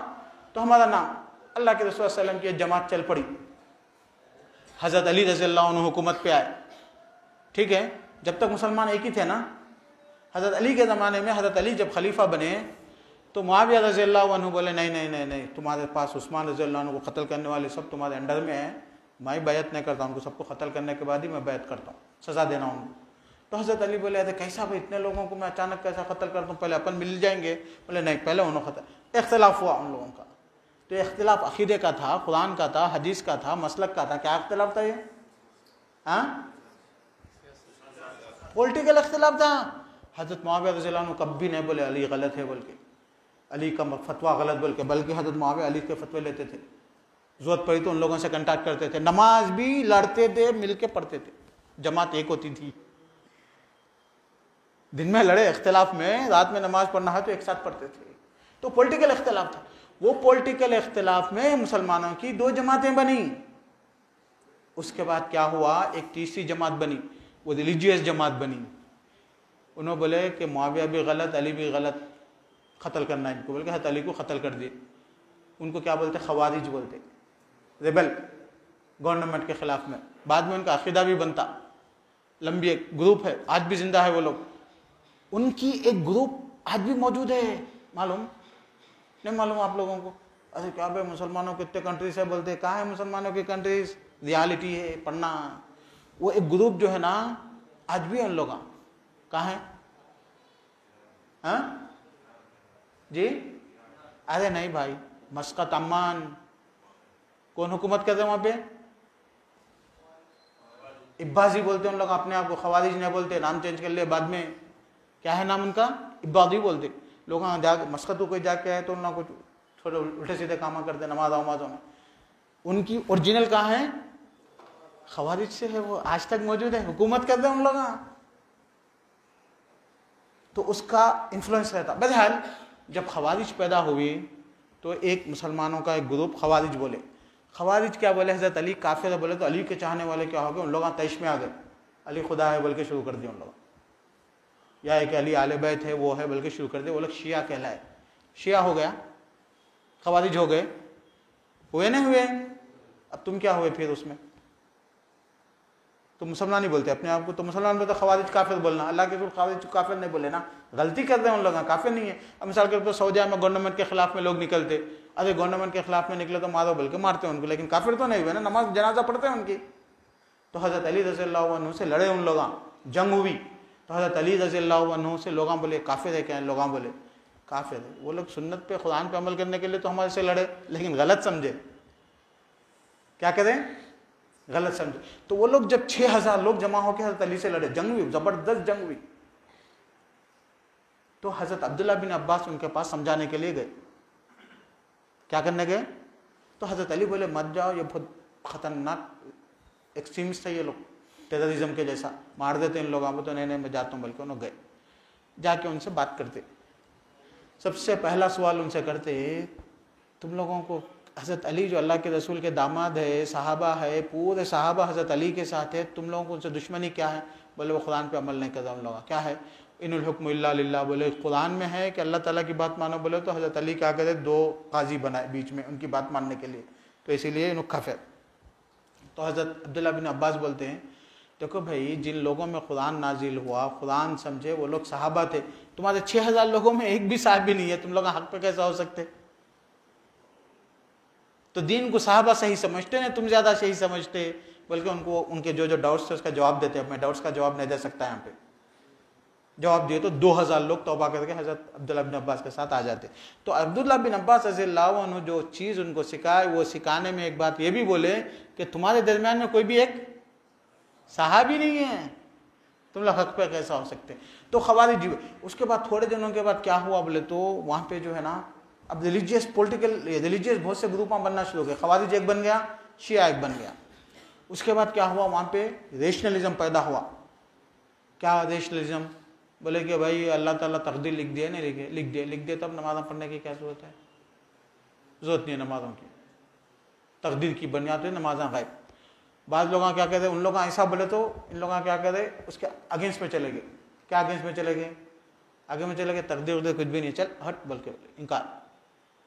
تو ہمارا نام اللہ کے رسول صلی اللہ علیہ وسلم کی جماعت چل پڑی. حضرت علی رضی اللہ عنہ حکومت پہ آئے. ٹھیک ہے، جب تک مسلمان ایک ہی تھے نا. حضرت علی کے زمانے میں حضرت علی جب خلیفہ بنے تو معاویہ رضی اللہ عنہ بولے نہیں نہیں نہیں نہیں، تمہارے پاس عثمان رضی اللہ عنہ کو قتل کرنے والے سب تمہارے انڈر میں ہیں، میں بیعت نہیں کرتا ان کو، سب کو قتل کرنے کے بعد ہی میں بیعت کرتا ہوں، سزا دینا ان کو. تو حضرت علی بولے ارے کیسا بھائی، اتنے لوگوں کو میں اچانک کیسا قتل کرتا ہوں، پہلے اپن مل جائیں گے. بولے نہیں، پہلے انہوں قتل. اختلاف ہوا ان لوگوں کا. تو اختلاف عقیدے کا تھا، قرآن کا تھا، حدیث کا تھا، مسلک کا تھا. کیا اختلاف تھا یہ؟ ہاں، پولیٹیکل اختلاف تھا. حضرت معاویہ رضی اللہ عنہ کبھی نہیں بولے علی غلط ہے بول کے، علی کا فتویٰ غلط بول کے، بلکہ حضرت معاویہ علی کے فتوے لیتے تھے. ضرورت پڑی تو ان لوگوں سے کنٹیکٹ کرتے تھے. نماز بھی لڑتے تھے، مل کے پڑھتے تھے. جماعت ایک ہوتی تھی. دن میں لڑے اختلاف میں، رات میں نماز پڑھنا ہے تو ایک ساتھ پڑھتے تھے. تو پولیٹیکل اختلاف تھا. وہ پولیٹیکل اختلاف میں مسلمانوں کی دو جماعتیں بنی. اس کے بعد کیا ہوا، ایک تیسری جماعت بنی، وہ ریلیجیس جماعت بنی. انہوں بولے کہ معاویہ بھی غلط، علی بھی غلط، قتل کرنا ان کو. بول کے حضرت علی کو قتل کر دیے. ان کو کیا بولتے؟ خوارج بولتے، ریبل، گورنمنٹ کے خلاف میں. بعد میں ان کا عقیدہ بھی بنتا. لمبی ایک گروپ ہے، آج بھی زندہ ہے وہ لوگ. ان کی ایک گروپ آج بھی موجود ہے. معلوم نہیں معلوم آپ لوگوں کو؟ ارے کیا بھائی مسلمانوں کے اتنے کنٹریز ہے بولتے. کہاں ہے مسلمانوں کی کنٹریز؟ ریالٹی ہے، پڑھنا. وہ ایک گروپ جو ہے نا آج بھی ان لوگ کہاں ہے؟ ہاں جی، ارے نہیں بھائی، مسقط، عمان. کون حکومت کرتے ہیں وہاں پہ؟ عباسی بولتے ہیں ان لوگ اپنے آپ کو. خوارج نہیں بولتے، نام چینج کر لیا بعد میں. کیا ہے نام ان کا؟ عبادی بولتے. لوگ جا کے مسقط کوئی جا کے آئے تو ان لوگوں کو تھوڑے الٹے سیدھے کام کرتے نمازوں میں. ان کی اوریجنل کہاں ہے؟ خوارج سے ہے. وہ آج تک موجود ہے، حکومت کرتے ہیں ان لوگ. تو اس کا انفلوئنس رہتا. بہرحال جب خوارج پیدا ہوئی تو ایک مسلمانوں کا ایک گروپ خوارج بولے. خوارج کیا بولے؟ حضرت علی کافر ہے بولے. تو علی کے چاہنے والے کیا ہو گئے؟ ان لوگ تیش میں آ گئے. علی خدا ہے بول کے شروع کر دیا ان لوگ. یا ایک علی آل بیت ہے وہ ہے بول کے شروع کر دیا. وہ لوگ شیعہ کہلائے. شیعہ ہو گیا، خوارج ہو گئے. ہوئے نہیں ہوئے؟ اب تم کیا ہوئے پھر اس میں؟ تو مسلمان نہیں بولتے اپنے آپ کو. تو مسلمان بولتے خوارج کافر بولنا. اللہ کے رسول خوارج کافر نہیں بولے نا، غلطی کرتے ہیں ان لوگ، کافر نہیں ہے. اب مثال کے طور پر سعودیہ میں گورنمنٹ کے خلاف میں لوگ نکلتے. ارے گورنمنٹ کے خلاف میں نکلے تو مارو بول کے مارتے ہیں ان کو، لیکن کافر تو نہیں ہوئے نا، نماز جنازہ پڑھتے ہیں ان کی. تو حضرت علی رضی اللہ عنہ سے لڑے ان لوگ، جنگ ہوئی. تو حضرت علی رضی اللہ عنہ سے لوگاں بولے کافر ہے کیا؟ لوگاں بولے کافر ہے. وہ لوگ سنت پہ، قرآن پہ عمل کرنے کے لیے تو ہمارے سے لڑے، لیکن غلط سمجھے. کیا کریں؟ غلط سمجھے. تو وہ لوگ جب 6000 لوگ جمع ہو کے حضرت علی سے لڑے، جنگ ہوئی، زبردست جنگ ہوئی. تو حضرت عبداللہ بن عباس ان کے پاس سمجھانے کے لیے گئے. کیا کرنے گئے؟ تو حضرت علی بولے مت جاؤ، یہ بہت خطرناک ایکسٹریمسٹ ہے، یہ لوگ ٹیررزم کے جیسا مار دیتے ان لوگوں کو. تو نہیں میں جاتا ہوں، بلکہ انہوں گئے. جا کے ان سے بات کرتے. سب سے پہلا سوال ان سے کرتے، تم لوگوں کو حضرت علی جو اللہ کے رسول کے داماد ہے، صحابہ ہے، پورے صحابہ حضرت علی کے ساتھ ہے، تم لوگوں کو ان سے دشمنی کیا ہے؟ بولے وہ قرآن پہ عمل نہیں کرتا ان لوگوں. کیا ہے؟ ان الحکم الا للہ. بولے قرآن میں ہے کہ اللہ تعالیٰ کی بات مانو. بولے تو حضرت علی کیا کرے؟ 2 قاضی بنائے بیچ میں ان کی بات ماننے کے لیے. تو اسی لیے انہوں کافر. تو حضرت عبداللہ بن عباس بولتے ہیں دیکھو بھائی، جن لوگوں میں قرآن نازل ہوا، قرآن سمجھے، وہ لوگ صحابہ تھے. تمہارے 6000 لوگوں میں ایک بھی صحابی نہیں ہے، تم لوگ حق پہ کیسا ہو سکتے؟ تو دین کو صحابہ صحیح سمجھتے ہیں، تم زیادہ صحیح سمجھتے. بلکہ ان کو ان کے جو ڈاؤٹس تھے اس کا جواب دیتے. اب میں ڈاؤٹس کا جواب نہیں دے سکتا یہاں پہ. جواب دیے تو 2000 لوگ توبہ کر کے حضرت عبداللہ بن عباس کے ساتھ آ جاتے. تو عبداللہ بن عباس رضی اللہ عنہ جو چیز ان کو سکھائے وہ سکھانے میں ایک بات یہ بھی بولے کہ تمہارے درمیان میں کوئی بھی ایک صحابی نہیں ہے, تم لوگ حق پہ کیسا ہو سکتے. تو خوارج. اس کے بعد تھوڑے دنوں کے بعد کیا ہوا بولے تو وہاں پہ جو ہے نا اب ریلیجیس بہت سے گروپاں بننا شروع ہو گئے. خوارج ایک بن گیا, شیعہ ایک بن گیا. اس کے بعد کیا ہوا وہاں پہ ریشنلزم پیدا ہوا. کیا ریشنلزم؟ بولے کہ بھائی اللہ تعالیٰ تقدیر لکھ دیا نہیں لکھ دے تب نمازیں پڑھنے کی کیا ضرورت ہے؟ ضرورت نہیں ہے نمازوں کی. تقدیر کی بنیاد ہے نمازیں غائب. بعض لوگ کیا کہتے ہیں, ان لوگ ایسا بولے تو ان لوگ کیا کہتے اس کے اگینسٹ میں چلے گئے. کیا اگینسٹ میں چلے گئے؟ آگے میں چلے گئے تقدیر کچھ بھی نہیں, چل ہٹ بلکہ انکار,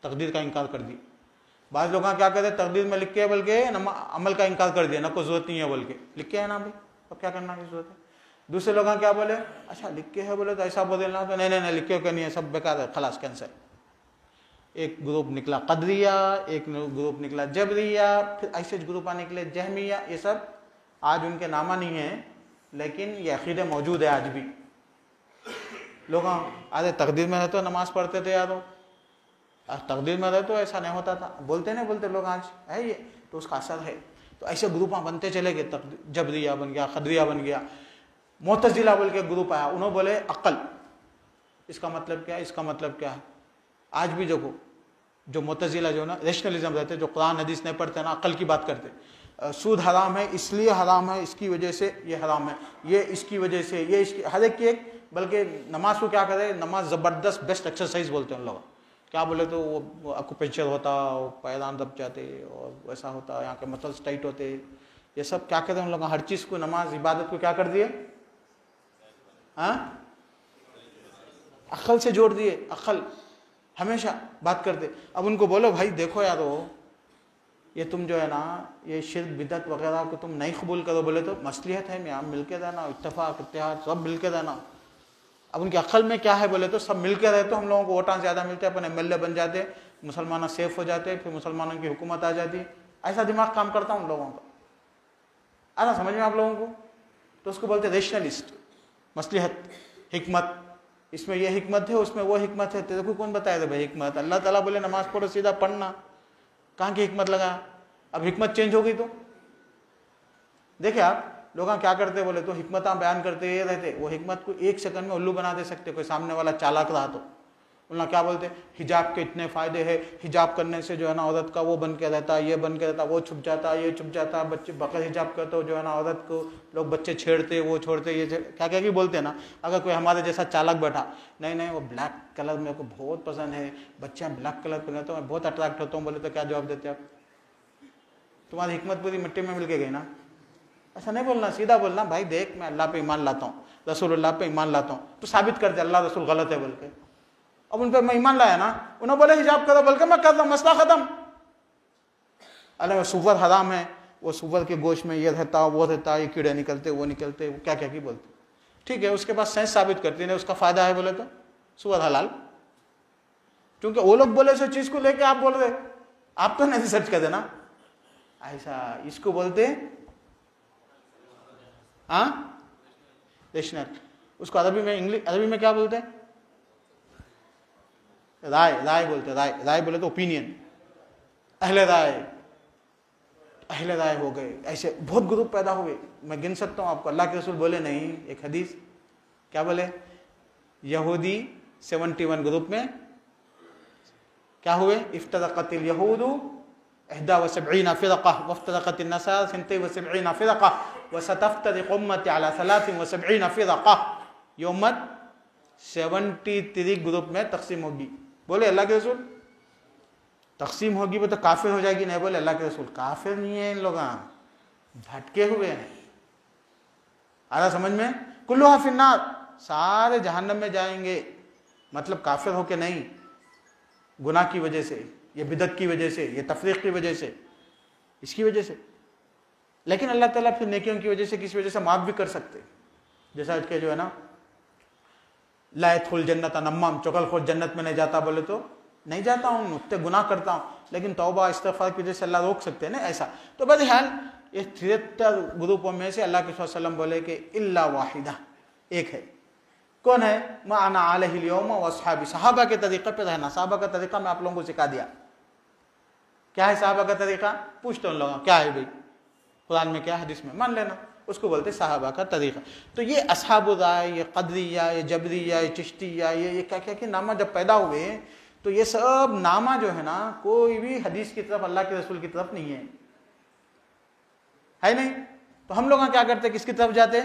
تقدیر کا انکار کر دی. بعض لوگ کیا کہتے ہیں تقدیر میں لکھ کے بلکہ عمل کا انکار کر دیا, نہ کوئی ضرورت نہیں ہے بلکہ لکھ کے ہے نا بھائی, اب کیا کرنا کی ضرورت ہے. دوسرے لوگ کیا بولے, اچھا لکھ کے ہے بولے تو ایسا بدلنا, تو نہیں لکھ کے نہیں ہے, سب بیکار ہے, خلاص کینسل. ایک گروپ نکلا قدریہ, ایک گروپ نکلا جبریہ, پھر ایسے گروپ نکلے جہمیہ. یہ سب آج ان کے نامہ نہیں ہیں لیکن یہ عقیدے موجود ہے آج بھی. لوگ آج تقدیر میں رہتے نماز پڑھتے تھے یارو, تقدیر میں رہتے ایسا نہیں ہوتا تھا, بولتے لوگ آج ہے یہ, تو اس کا اثر ہے. تو ایسے گروپاں بنتے چلے گئے. جبریہ بن گیا, قدریہ بن گیا. معتزلہ بول کے گروپ آیا, انہوں بولے عقل, اس کا مطلب کیا ہے, اس کا مطلب کیا ہے. آج بھی دیکھو جو معتزلہ جو نا ریشنلزم رہتے, جو قرآن حدیث نہیں پڑھتے نا, عقل کی بات کرتے. سود حرام ہے اس لیے حرام ہے, اس کی وجہ سے یہ حرام ہے, یہ اس کی وجہ سے, یہ اس کی, ہر ایک کی ایک. بلکہ نماز کو کیا کرے, نماز زبردست بیسٹ ایکسرسائز بولتے ہیں ان لوگ. کیا بولے تو وہ اکوپنچر ہوتا, پیران دب جاتے اور ویسا ہوتا, یہاں کے مسلس ٹائٹ ہوتے. یہ سب کیا کہتے ہیں ان لوگ, ہر چیز کو نماز عبادت کو کیا کر دیے, ہاں عقل سے جوڑ دیے. عقل ہمیشہ بات کرتے. اب ان کو بولو بھائی دیکھو یارو, یہ تم جو ہے نا یہ شرک بدعت وغیرہ کو تم نہیں قبول کرو, بولے تو مصلحت ہے, میں مل کے رہنا, اتفاق اتحاد سب مل کے رہنا. اب ان کی عقل میں کیا ہے بولے تو سب مل کے رہے تو ہم لوگوں کو ووٹاں زیادہ ملتے, اپنے MLA بن جاتے, مسلمان سیف ہو جاتے, پھر مسلمانوں کی حکومت آ جاتی. ایسا دماغ کام کرتا ہوں ان لوگوں کا. آنا سمجھ میں آپ لوگوں کو. تو اس کو بولتے ریشنلسٹ. مصلحت, حکمت, اس میں یہ حکمت ہے, اس میں وہ حکمت ہے. تیرے کو کون بتایا تھا بھائی حکمت؟ اللہ تعالیٰ بولے نماز پڑھو, سیدھا پڑھنا. کہاں کی حکمت لگا؟ اب حکمت چینج ہو گئی تو دیکھیں آپ لوگ کیا کرتے بولے تو حکمتاں بیان کرتے یہ رہتے, وہ حکمت کو ایک سیکنڈ میں الو بنا دے سکتے. کوئی سامنے والا چالاک رہا تو انہوں کیا بولتے, حجاب کے اتنے فائدے ہیں, حجاب کرنے سے جو ہے نا عورت کا وہ بن کے رہتا, یہ بن کے رہتا, وہ چھپ جاتا, یہ چھپ جاتا. بچے بغیر حجاب کرتے ہو جو ہے نا عورت کو لوگ بچے چھیڑتے, وہ چھوڑتے, یہ کیا کیا بولتے ہیں نا. اگر کوئی ہمارے جیسا چالک بیٹھا, نہیں وہ بلیک کلر میرے کو بہت پسند ہے, بچے بلیک کلر پہنے تو میں بہت اٹریکٹ ہوتا ہوں, بولے تو کیا جواب دیتے آپ؟ تمہاری حکمت پوری مٹی میں مل کے گئی نا. ایسا نہیں بولنا, سیدھا بولنا, بھائی دیکھ میں اللہ پہ ایمان لاتا ہوں, رسول اللہ پہ ایمان لاتا ہوں, تو ثابت کر دے اللہ رسول غلط ہے بول کے. اب ان پہ میں ایمان لایا نا, انہوں بولے حجاب کرو, بلکہ میں کر رہا ہوں, مسئلہ ختم. اللہ سور حرام ہے, وہ سور کے گوشت میں یہ رہتا, وہ رہتا, یہ کیڑے نکلتے, وہ نکلتے, وہ کیا کی بولتے. ٹھیک ہے, اس کے بعد سائنس ثابت کرتی ہے اس کا فائدہ ہے بولے تو سور حلال. کیونکہ وہ لوگ بولے سو چیز کو لے کے آپ بول رہے, آپ تو نہیں ریسرچ کر دینا. ایسا اس کو بولتے ہاں ریشنل. اس کو عربی میں کیا بولتے ہیں؟ رائے بولتے. رائے بولے تو اوپینین, اہل رائے ہو گئے. ایسے بہت گروپ پیدا ہوئے, میں گن سکتا ہوں آپ کو. اللہ کے رسول بولے نہیں, ایک حدیث کیا بولے, یہودی 71 گروپ میں کیا ہوئے, افترقت الیہود 71 فرقہ وافترقت النصارى 72 فرقہ وستفترق امتی علی 73 فرقہ. یہ امت 73 گروپ میں تقسیم ہوگی. بولے اللہ کے رسول تقسیم ہوگی وہ تو کافر ہو جائے گی. نہیں, بولے اللہ کے رسول کافر نہیں ہے, ان لوگ بھٹکے ہوئے ہیں. آیا سمجھ میں؟ کلھا فی النار, سارے جہنم میں جائیں گے. مطلب کافر ہو کے نہیں, گناہ کی وجہ سے, یہ بدعت کی وجہ سے, یہ تفریق کی وجہ سے, اس کی وجہ سے. لیکن اللہ تعالیٰ پھر نیکیوں کی وجہ سے کسی وجہ سے معاف بھی کر سکتے. جیسا کہ جو ہے نا لا يدخل جنت نمام, چغل خور جنت میں نہیں جاتا, بولے تو نہیں جاتا ہوں, اتنے گناہ کرتا ہوں, لیکن توبہ استغفار کی وجہ سے اللہ روک سکتے ہیں نا. ایسا تو بہرحال یہ 73 گروپوں میں سے اللہ کے صلی اللہ علیہ وسلم بولے کہ الا واحدہ, ایک ہے. کون ہے؟ ما انا علیہ الیوم واصحابی، صحابہ کے طریقے پہ رہنا. صحابہ کا طریقہ میں آپ لوگوں کو سکھا دیا. کیا ہے صحابہ کا طریقہ؟ پوچھتے ان لوگوں کیا ہے بھائی، قرآن میں کیا، حدیث میں، مان لینا. اس کو بولتے صحابہ کا طریقہ. تو یہ اصحاب الرائے، یہ قدریہ، یہ جبریہ، یہ چشتیہ، یہ کیا کیا کہ نامہ جب پیدا ہوئے تو یہ سب نامہ جو ہے نا کوئی بھی حدیث کی طرف، اللہ کے رسول کی طرف نہیں ہے نہیں. تو ہم لوگ کیا کرتے، کس کی طرف جاتے؟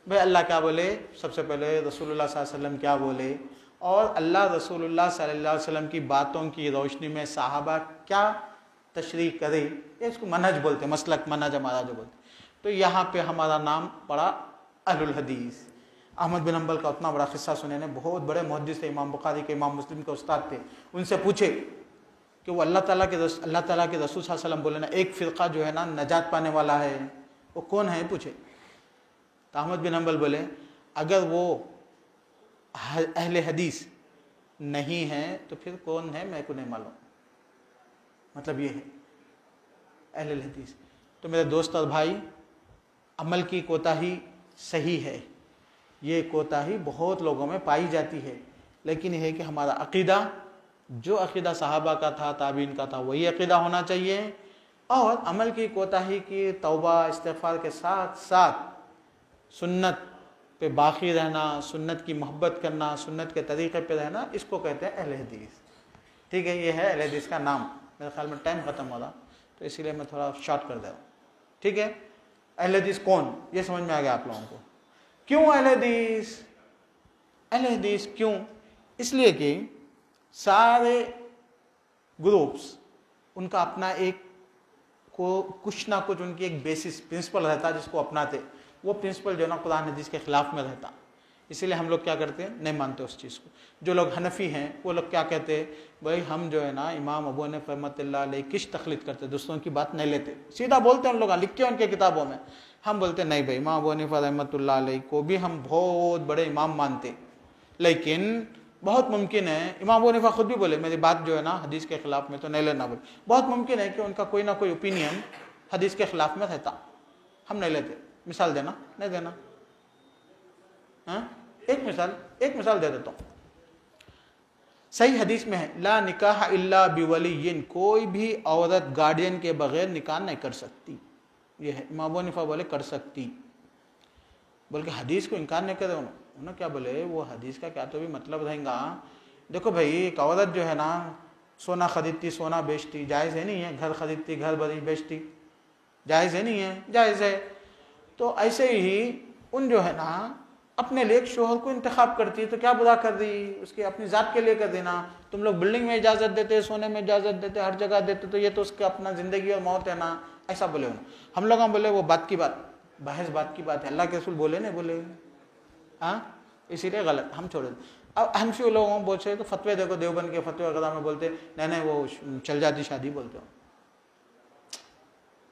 بھائی اللہ کیا بولے، سب سے پہلے رسول اللہ صلی اللہ علیہ وسلم کیا بولے، اور اللہ رسول اللہ صلی اللہ علیہ وسلم کی باتوں کی روشنی میں صحابہ کیا تشریح کرے، اس کو منہج بولتے، مسلک منہج ہمارا جو بولتے. تو یہاں پہ ہمارا نام پڑا اہل الحدیث. احمد بن حنبل کا اتنا بڑا قصہ سنے نے، بہت بڑے محدث تھے، امام بخاری کے، امام مسلم کے استاد تھے. ان سے پوچھے کہ وہ اللہ تعالیٰ کے رسول صلی اللہ علیہ وسلم بولے نا ایک فرقہ جو ہے نا نجات پانے والا ہے، وہ کون ہے پوچھے. تو احمد بن حنبل بولے اگر وہ اہل حدیث نہیں ہے تو پھر کون ہے میں کو نہیں معلوم. مطلب یہ ہے اہل الحدیث. تو میرے دوست اور بھائی، عمل کی کوتاہی صحیح ہے، یہ کوتاہی بہت لوگوں میں پائی جاتی ہے، لیکن یہ ہے کہ ہمارا عقیدہ جو عقیدہ صحابہ کا تھا، تابعین کا تھا، وہی عقیدہ ہونا چاہیے. اور عمل کی کوتاہی کی توبہ استغفار کے ساتھ ساتھ سنت پہ باقی رہنا، سنت کی محبت کرنا، سنت کے طریقے پہ رہنا، اس کو کہتے ہیں اہل حدیث. ٹھیک ہے، یہ ہے اہل حدیث کا نام. میرے خیال میں ٹائم ختم ہو رہا تو اسی لیے میں تھوڑا شارٹ کر دے رہا ہوں. ٹھیک ہے، اہل حدیث کون، یہ سمجھ میں آ گیا آپ لوگوں کو. کیوں اہل حدیث؟ اہل حدیث کیوں؟ اس لیے کہ سارے گروپس ان کا اپنا ایک کچھ نہ کچھ ان کی ایک بیسس پرنسپل رہتا جس کو اپناتے. وہ پرنسپل جو نا قرآن حدیث کے خلاف میں رہتا. اسی لیے ہم لوگ کیا کرتے ہیں، نہیں مانتے اس چیز کو. جو لوگ حنفی ہیں وہ لوگ کیا کہتے ہیں، بھائی ہم جو ہے نا امام ابو حنیفہ رحمۃ اللہ علیہ کس تقلید کرتے، دوسروں کی بات نہیں لیتے. سیدھا بولتے ہیں ان لوگ، لکھ کے ان کے کتابوں میں. ہم بولتے نہیں بھائی، امام ابو حنیفہ رحمۃ اللہ علیہ کو بھی ہم بہت بڑے امام مانتے، لیکن بہت ممکن ہے، امام ابو حنیفہ خود بھی بولے میری بات جو ہے نا حدیث کے خلاف میں تو نہیں لینا. بولے بہت ممکن ہے کہ ان کا کوئی نہ کوئی اوپینین حدیث کے خلاف میں رہتا، ہم نہیں لیتے. مثال دینا، نہیں دینا؟ ہاں، ایک مثال دے دیتا ہوں. صحیح حدیث میں ہے لا نکاح الا بولی، کوئی بھی عورت گارڈین کے بغیر نکاح نہیں کر سکتی. یہ ہے، امام ابو حنیفہ بولے کر سکتی، بلکہ حدیث کو انکار نہیں کرے. انہوں کیا بولے، وہ حدیث کا کیا تو بھی مطلب رہیں گا. دیکھو بھائی، ایک عورت جو ہے نا سونا خریدتی سونا بیچتی، جائز ہے نہیں ہے؟ گھر خریدتی گھر بری بیچتی، جائز ہے نہیں ہے؟ جائز ہے. تو ایسے ہی ان جو ہے نا اپنے لیے ایک شوہر کو انتخاب کرتی ہے، تو کیا برا کر دی، اس کی اپنی ذات کے لیے کر دینا. تم لوگ بلڈنگ میں اجازت دیتے، سونے میں اجازت دیتے، ہر جگہ دیتے، تو یہ تو اس کا اپنا زندگی اور موت ہے نا. ایسا بولے انہوں. ہم لوگ بولے وہ بات کی بات، بحث بات کی بات ہے، اللہ کے رسول بولے نہیں بولے، ہاں اسی لیے غلط ہم چھوڑے. اب حنفی لوگوں کو بولتے تو فتوے دیکھو، دیوبند کے فتوے وغیرہ میں بولتے نہیں وہ چل جاتی شادی بولتے ہو.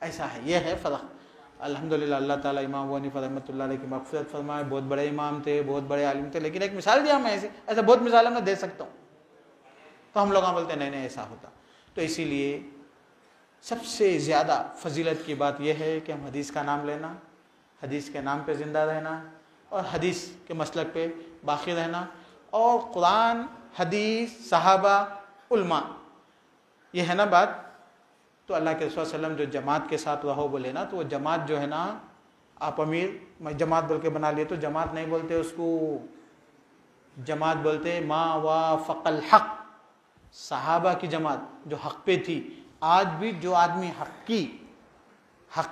ایسا ہے، یہ ہے فرق. الحمدللہ اللہ تعالیٰ امام ابو حنیفہ رحمۃ اللہ علیہ کی مغفرت فرمائے. بہت بڑے امام تھے، بہت بڑے عالم تھے، لیکن ایک مثال دیا میں، ایسے بہت مثالیں میں دے سکتا ہوں. تو ہم لوگ بولتے ہیں نہیں ایسا ہوتا. تو اسی لیے سب سے زیادہ فضیلت کی بات یہ ہے کہ ہم حدیث کا نام لینا، حدیث کے نام پہ زندہ رہنا، اور حدیث کے مسلک پہ باقی رہنا، اور قرآن، حدیث، صحابہ، علماء، یہ ہے نا بات. تو اللہ کے رسول صلی اللہ علیہ وسلم جو جماعت کے ساتھ رہو بولے نا، تو وہ جماعت جو ہے نا، آپ امیر میں جماعت بول کے بنا لیے تو جماعت نہیں بولتے اس کو، جماعت بولتے ما وافق الحق، صحابہ کی جماعت جو حق پہ تھی. آج بھی جو آدمی حق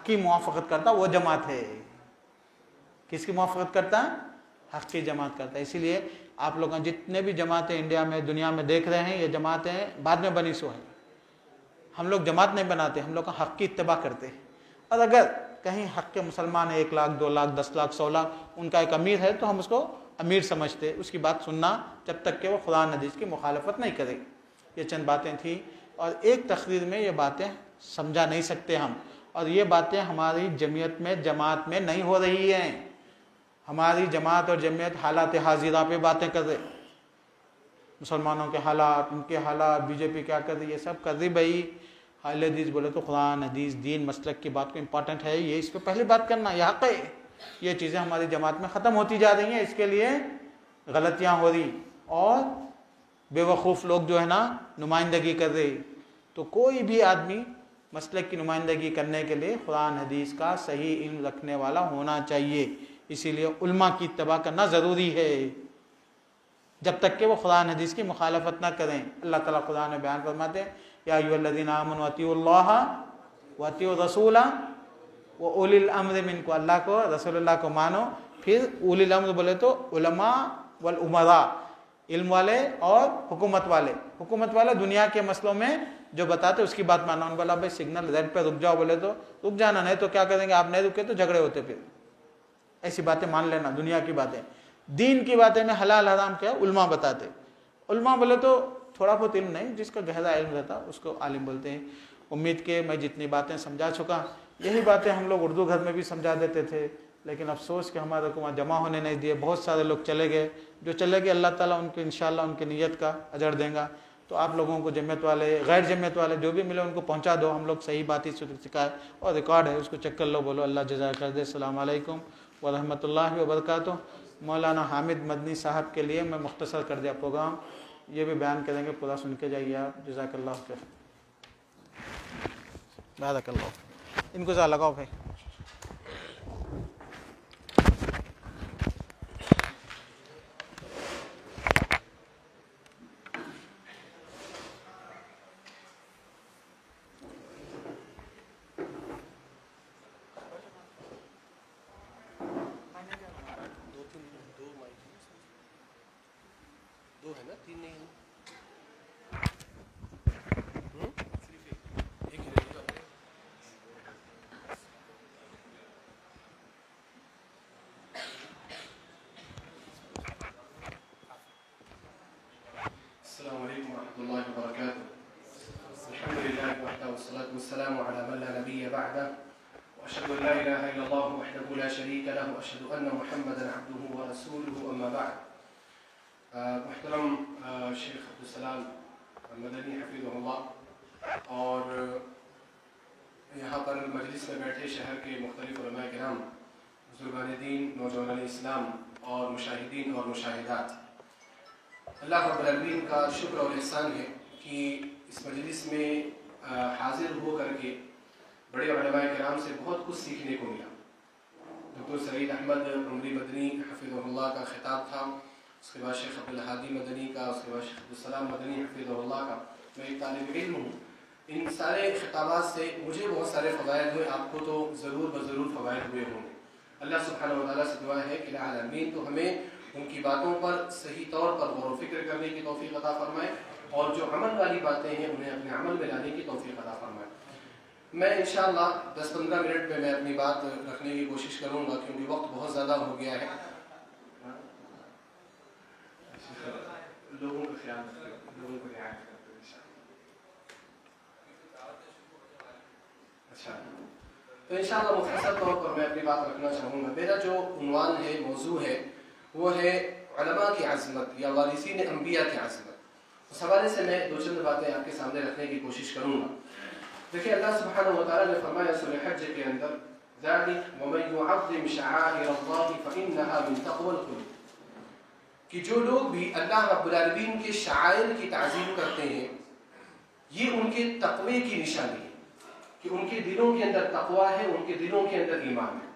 کی موافقت کرتا وہ جماعت ہے. کس کی موافقت کرتا ہے؟ حق کی جماعت کرتا ہے. اسی لیے آپ لوگ جتنے بھی جماعتیں انڈیا میں دنیا میں دیکھ رہے ہیں، یہ جماعتیں بعد میں بنی سو ہیں. ہم لوگ جماعت نہیں بناتے، ہم لوگ حق کی اتباع کرتے ہیں. اور اگر کہیں حق کے مسلمان 1 لاکھ 2 لاکھ 10 لاکھ 100 لاکھ ان کا ایک امیر ہے تو ہم اس کو امیر سمجھتے، اس کی بات سننا جب تک کہ وہ قرآن حدیث کی مخالفت نہیں کرے. یہ چند باتیں تھیں، اور ایک تقریر میں یہ باتیں سمجھا نہیں سکتے ہم، اور یہ باتیں ہماری جمعیت میں جماعت میں نہیں ہو رہی ہیں. ہماری جماعت اور جمعیت حالات حاضرہ پہ باتیں کر رہے، مسلمانوں کے حالات، ان کے حالات، بی جے پی کیا کر رہی، یہ سب کر رہی. بھائی اہل حدیث بولے تو قرآن حدیث دین مسلک کی بات کو امپورٹنٹ ہے، یہ اس پہ پہلے بات کرنا، یہ حق ہے. یہ چیزیں ہماری جماعت میں ختم ہوتی جا رہی ہیں، اس کے لیے غلطیاں ہو رہی اور بے وقوف لوگ جو ہے نا نمائندگی کر رہے، تو کوئی بھی آدمی مسلک کی نمائندگی کرنے کے لیے قرآن حدیث کا صحیح علم رکھنے والا ہونا چاہیے. اسی لیے علماء کی اتباع کرنا ضروری ہے جب تک کہ وہ قرآن حدیث کی مخالفت نہ کریں. اللہ تعالیٰ قرآن میں بیان فرماتے ہیں یا ایھا الذین آمنوا اطیعوا اللہ واطیعوا الرسول واولی الامر منکم. اللہ کو، رسول اللہ کو مانو. پھر اولی الامر بولے تو علماء والامراء، علم والے اور حکومت والے. حکومت والے دنیا کے مسئلوں میں جو بتاتے اس کی بات ماننا. ان بولا بھائی سگنل ریڈ پہ رک جاؤ، بولے تو رک جانا، نہیں تو کیا کریں گے آپ نہیں رکے تو جھگڑے ہوتے. پھر ایسی باتیں مان لینا، دنیا کی باتیں. دین کی باتیں میں حلال حرام کیا علماء بتاتے. علماء بولے تو تھوڑا بہت علم نہیں، جس کا گہرا علم رہتا اس کو عالم بولتے ہیں. امید کہ میں جتنی باتیں سمجھا چکا، یہی باتیں ہم لوگ اردو گھر میں بھی سمجھا دیتے تھے، لیکن افسوس کہ ہمارے کو وہاں جمع ہونے نہیں دیے. بہت سارے لوگ چلے گئے. جو چلے گئے اللہ تعالیٰ ان کو انشاءاللہ ان کی نیت کا اجر دیں گا. تو آپ لوگوں کو جمعیت والے، غیر جمعیت والے جو بھی ملے ان کو پہنچا دو. ہم لوگ صحیح بات ہی سکھائے اور ریکارڈ ہے، اس کو چیک کر لو. بولو اللہ جزائے خیر دے. السلام علیکم ورحمۃ اللہ وبرکاتہ. مولانا حامد مدنی صاحب کے لیے میں مختصر کر دیا پروگرام، یہ بھی بیان کریں گے، پورا سن کے جائیے آپ. جزاک اللہ خیر. بارک اللہ. ان کو ذرا لگاؤ بھائی. السلام عليكم ورحمة الله وبركاته. الحمد لله وحده والصلاة والسلام على من لا نبي بعده وأشهد أن لا إله إلا الله وحده لا شريك له وأشهد أن محمدا عبده ورسوله أما بعد. محترم شیخ عبدالسلام مدنی حفظہ اللہ اور یہاں پر مجلس میں بیٹھے شہر کے مختلف علماء کرام، بزرگان دین، نوجوانان اسلام اور مشاہدین اور مشاہدات، اللہ رب العالمین کا شکر اور احسان ہے کہ اس مجلس میں حاضر ہو کر کے بڑے علماء کرام سے بہت کچھ سیکھنے کو ملا. ڈاکٹر سعید احمد عمری مدنی حفظہ اللہ کا خطاب تھا، اس کے بعد شیخ عبدالہادی مدنی کا، اس کے بعد شیخ عبدالسلام مدنی حفظہ اللہ کا. میں ایک طالب علم ہوں. ان سارے خطابات سے مجھے بہت سارے فوائد ہوئے، آپ کو تو ضرور بضرور فوائد ہوئے ہوں گے. اللہ سبحانہ وتعالیٰ سے دعا ہے کہ العالمین تو ہمیں ان کی باتوں پر صحیح طور پر غور و فکر کرنے کی توفیق عطا فرمائے، اور جو عمل والی باتیں ہیں انہیں اپنے عمل میں لانے کی توفیق عطا فرمائے. میں انشاءاللہ 10-15 منٹ میں اپنی بات رکھنے کی کوشش کروں گا کیونکہ وقت بہت زیادہ ہو گیا ہے. لوگوں کا خیال رکھتے، لوگوں کو رعایت کرتے اچھا. تو انشاءاللہ مختصر طور پر میں اپنی بات رکھنا چاہوں گا. میرا جو عنوان ہے، موضوع ہے، وہ ہے علماء کی عظمت یا وارثین انبیاء کی عظمت. اس حوالے سے میں دو چند باتیں آپ کے سامنے رکھنے کی کوشش کروں گا. دیکھیں اللہ سبحانہ وتعالیٰ نے فرمایا سورہ حج کے اندر ذَلِكَ وَمَن يُعَظِّمْ شَعَائِرَ اللَّهِ فَإِنَّهَا مِن تَقْوَى الْقُلُوبِ، کہ جو لوگ بھی اللہ رب العالمین کے شعائر کی تعظیم کرتے ہیں یہ ان کے تقوی کی نشانی ہے کہ ان کے دلوں کے اندر تقوی ہے، ان کے دلوں کے اندر ایمان ہے.